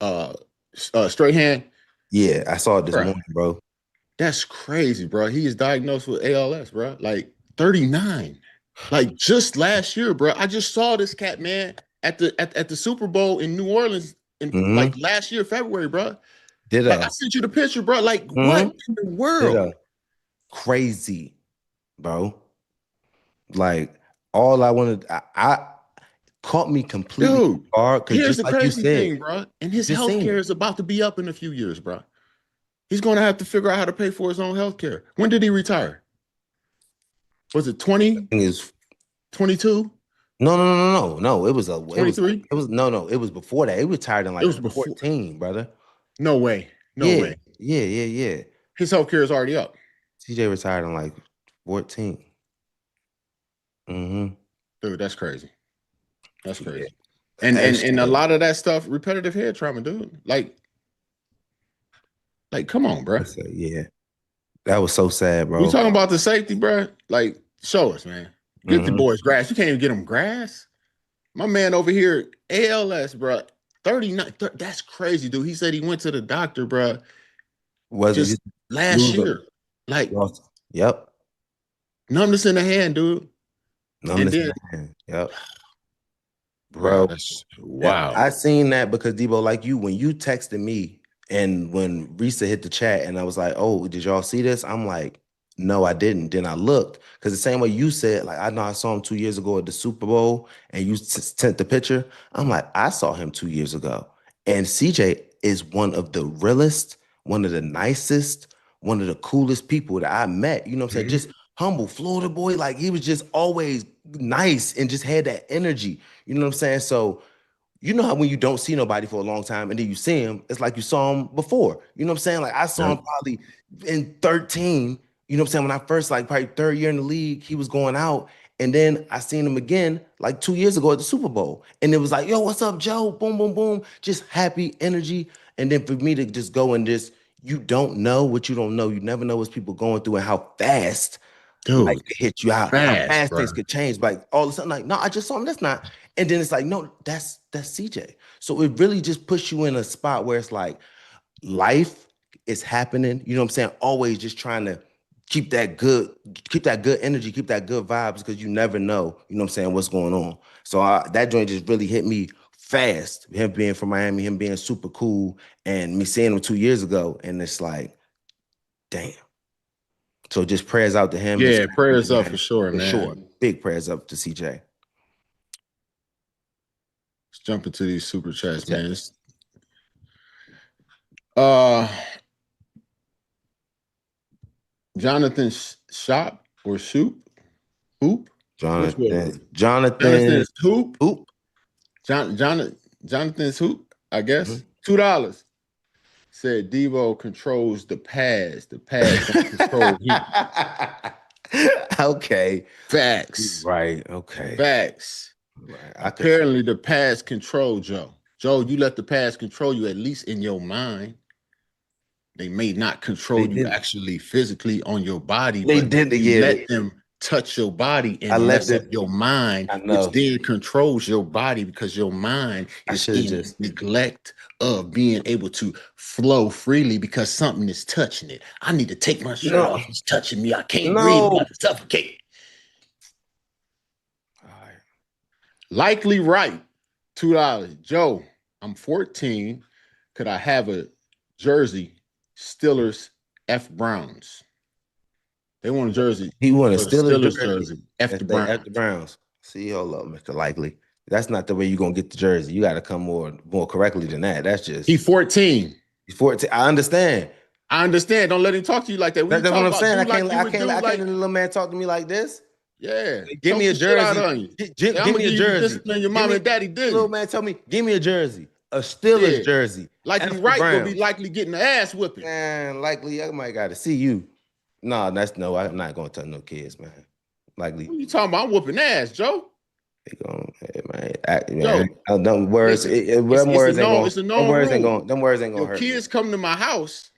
uh straight hand. Yeah, I saw it this Bruh, morning, bro. that's crazy, bro. He is diagnosed with ALS, bro. Like 39. Like just last year, bro. I just saw this cat, man, at the Super Bowl in New Orleans in like Mm-hmm. last year, February, bro. Like I Ditto. sent you the picture, bro. Like what Mm-hmm. in the world? Ditto. Crazy, bro. Like all I wanted, I caught me completely Dude, off guard because here's just the like you crazy said, thing, bro. And his just health seen care it. is about to be up in a few years, bro. He's going to have to figure out how to pay for his own health care. When did he retire? Was it The 20, thing is, 22, no. twenty-three? It was before that. It retired in It like was before. 14, brother. No way. No Yeah, way. yeah. His health care is already up. CJ retired in like 14. Mm-hmm. Dude, that's crazy. That's Yeah. crazy. And a Shit. lot of that stuff, repetitive head trauma, dude. Like, come on, bro. Yeah. That was so sad, We bro. talking about the safety, bro. Like, show us, man. Get the Mm-hmm. boys grass. You can't even get them grass. My man over here, ALS, bro. 39. That's crazy, dude. He said he went to the doctor, bro, Was it just just last lose year. Like, lost? Yep. numbness in the hand, dude. And Numbness in then, the hand. Yep. bro, Bro. that's Yeah, wow. I seen that because Deebo, like you, when you texted me and when Risa hit the chat and I was like, oh, did y'all see this? I'm like, no, I didn't. Then I looked because the same way you said, like, I know I saw him 2 years ago at the Super Bowl and you sent the picture. I'm like, I saw him 2 years ago. And CJ is one of the realest, one of the nicest, one of the coolest people that I met. You know what I'm saying? Mhm. Just humble Florida boy. Like he was just always nice and just had that energy. You know what I'm saying? So, you know how when you don't see nobody for a long time and then you see him, it's like you saw him before. You know what I'm saying? Like I saw him Yep. probably in 13. You know what I'm saying? When I first, like probably third year in the league, he was going out. And then I seen him again like 2 years ago at the Super Bowl. And it was like, yo, what's up, Joe? Boom, boom, boom. Just happy energy. And then for me to just go and just, you don't know what you don't know. You never know what people going through and how fast like Dude, it hit you out, how fast, fast bro. things could change. Like all of a sudden, like, no, I just saw him. That's not. And then it's like, no, that's CJ. So it really just puts you in a spot where it's like life is happening. You know what I'm saying? Always just trying to keep that good energy, keep that good vibes because you never know, you know what I'm saying, what's going on. So that joint just really hit me fast. Him being from Miami, him being super cool, and me seeing him 2 years ago, and it's like, damn. So just prayers out to him. Yeah, prayers up for sure, for man. sure. Big prayers up to CJ. Let's jump into these super chats, man. Jonathan Shop or Shoop? Hoop? Jonathan's Hoop? Hoop. Jonathan's Hoop, I guess. $2. Said Deebo controls the pass. The pass don't control him. Okay. Facts. Right. Okay. Facts. Right. Apparently the pass control Joe. Joe, you let the pass control you, at least in your mind. They may not control you actually physically on your body, but you let them touch your body and mess up your mind, which then controls your body because your mind is in neglect of being able to flow freely because something is touching it. I need to take my shirt off. It's touching me. I can't breathe. I'm about to suffocate. All right. Likely right. $2. Joe, I'm 14. Could I have a jersey? Steelers F Browns. They want a jersey. He want a Steelers jersey. F the Browns. F the Browns. See, hold up, Mr. Likely. That's not the way you're gonna get the jersey. You got to come more correctly than that. That's just he's 14. He's 14. I understand. Don't let him talk to you like that. That's what I'm saying. I can't let a little man talk to me like this. Yeah. Give me a jersey. Give me a jersey. Your mom and daddy did. Little man, tell me, give me a jersey. A Steelers jersey. Likely right will be likely getting the ass whipping. Man, likely I might got to see you. No, I'm not gonna tell no kids, man. Likely. What are you talking about? I'm whooping ass, Joe. Them words ain't gonna hurt. Your kids come to my house.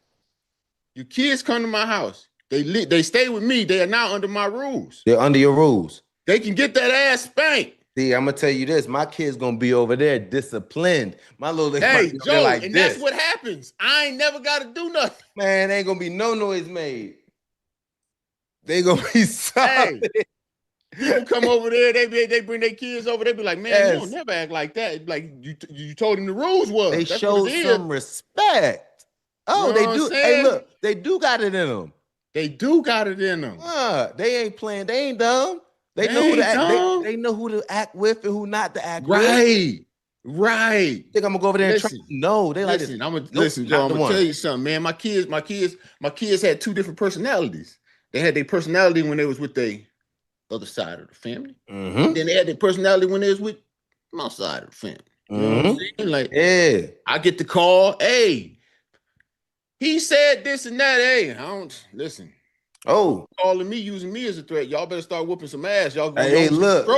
Your kids come to my house. They stay with me. They are now under my rules. They're under your rules. They can get that ass spanked. See, I'm gonna tell you this. My kid's gonna be over there disciplined. My little Joe, like and this. that's what happens. I ain't never gotta do nothing. Man, ain't gonna be no noise made. They gonna be solid. Hey, people come over there, they bring their kids over, they be like, man, you don't never act like that. Like you told him the rules was. They showed some respect. Oh, you know they do. Hey, look, they do got it in them. They do got it in them. They ain't playing, they ain't dumb. They know who to act. They know who to act with and who not to act with. Right. Think I'm gonna go over there and try? No, they like listen. I'm gonna tell you something, man. My kids had two different personalities. They had their personality when they was with the other side of the family. Then they had their personality when they was with my side of the family. You know what I'm saying? Like, I get the call. Hey, he said this and that. Hey, I don't listen. Oh, calling me, using me as a threat. Y'all better start whooping some ass. Y'all look.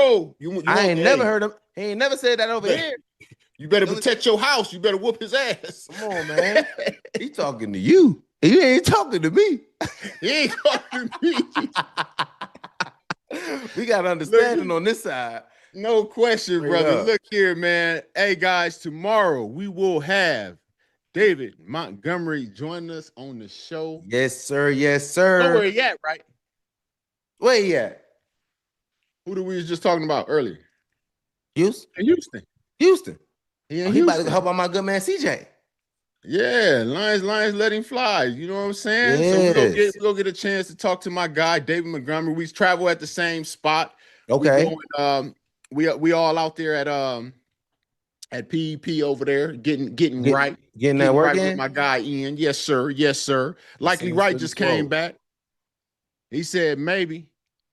I ain't never heard him. He ain't never said that over here. You better protect your house. You better whoop his ass. Come on, man. He talking to you. He ain't talking to me. He ain't talking to me. We got understanding on this side. No question, brother. Look here, man. Hey, guys, tomorrow we will have David Montgomery joining us on the show. Yes, sir. Yes, sir. Know where he at, right? Where he at? Who we was just talking about earlier? Houston. He about to help out my good man CJ. Yeah, Lions let him fly. You know what I'm saying? Yes. So we'll get a chance to talk to my guy, David Montgomery. We travel at the same spot. Okay. We all out there at PEP over there, getting right. Getting that work right in? With my guy Ian. Yes, sir. Yes, sir. Likely right just came back. He said maybe.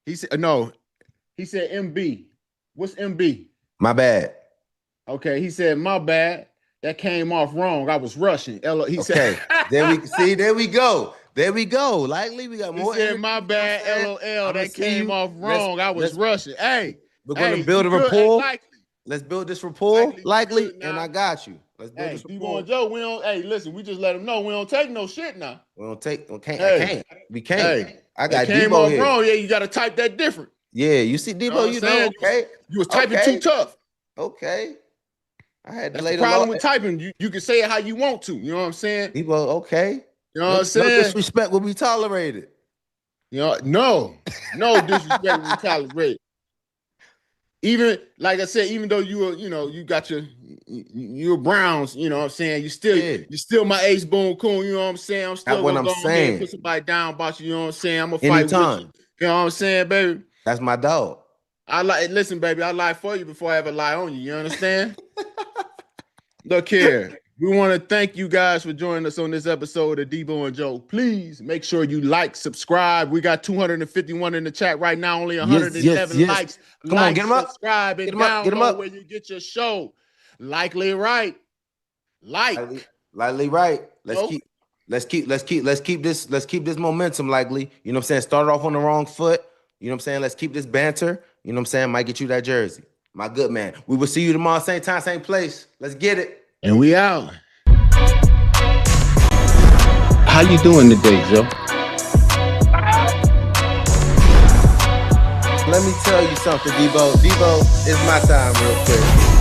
He said no. He said MB. What's MB? My bad. Okay, he said my bad. That came off wrong. I was rushing. He said, there we go. Likely we got more. He said my bad. LOL. That came off wrong. I was rushing. Hey, we're gonna build a rapport. Let's build this rapport. Likely, and I got you. Let's build this rapport. Deebo and Joe, we don't. Hey, listen, we just let them know we don't take no shit now. We don't take. We can't. Hey, I got came Deebo off here. wrong. Yeah, you got to type that different. Yeah, you see Deebo. You know, okay. You was typing too tough. Okay. I had to lay the problem with typing. You can say it how you want to. You know what I'm saying? Deebo, okay. You know what I'm saying? No disrespect will be tolerated. You know, no disrespect will be tolerated. even like I said, even though you were, you got you're Browns, you know what I'm saying? You still my ace boom coon, you know what I'm saying? I'm still what gonna I'm go ahead and saying. put somebody down about you, you know what I'm saying? I'm gonna fight with Anytime. you. You know what I'm saying, baby? That's my dog. Listen, baby, I lie for you before I ever lie on you. You understand? Look here. We want to thank you guys for joining us on this episode of Deebo and Joe. Please make sure you like, subscribe. We got 251 in the chat right now, only 111 likes. Come on, get them up. Subscribe, and download where you get your show. Likely right. Lightly right. Let's keep this momentum, likely. You know what I'm saying? Started off on the wrong foot. You know what I'm saying? Let's keep this banter. You know what I'm saying? Might get you that jersey. My good man. We will see you tomorrow, same time, same place. Let's get it. And we out. How you doing today, Joe? Let me tell you something, Deebo. Deebo, it's my time real quick.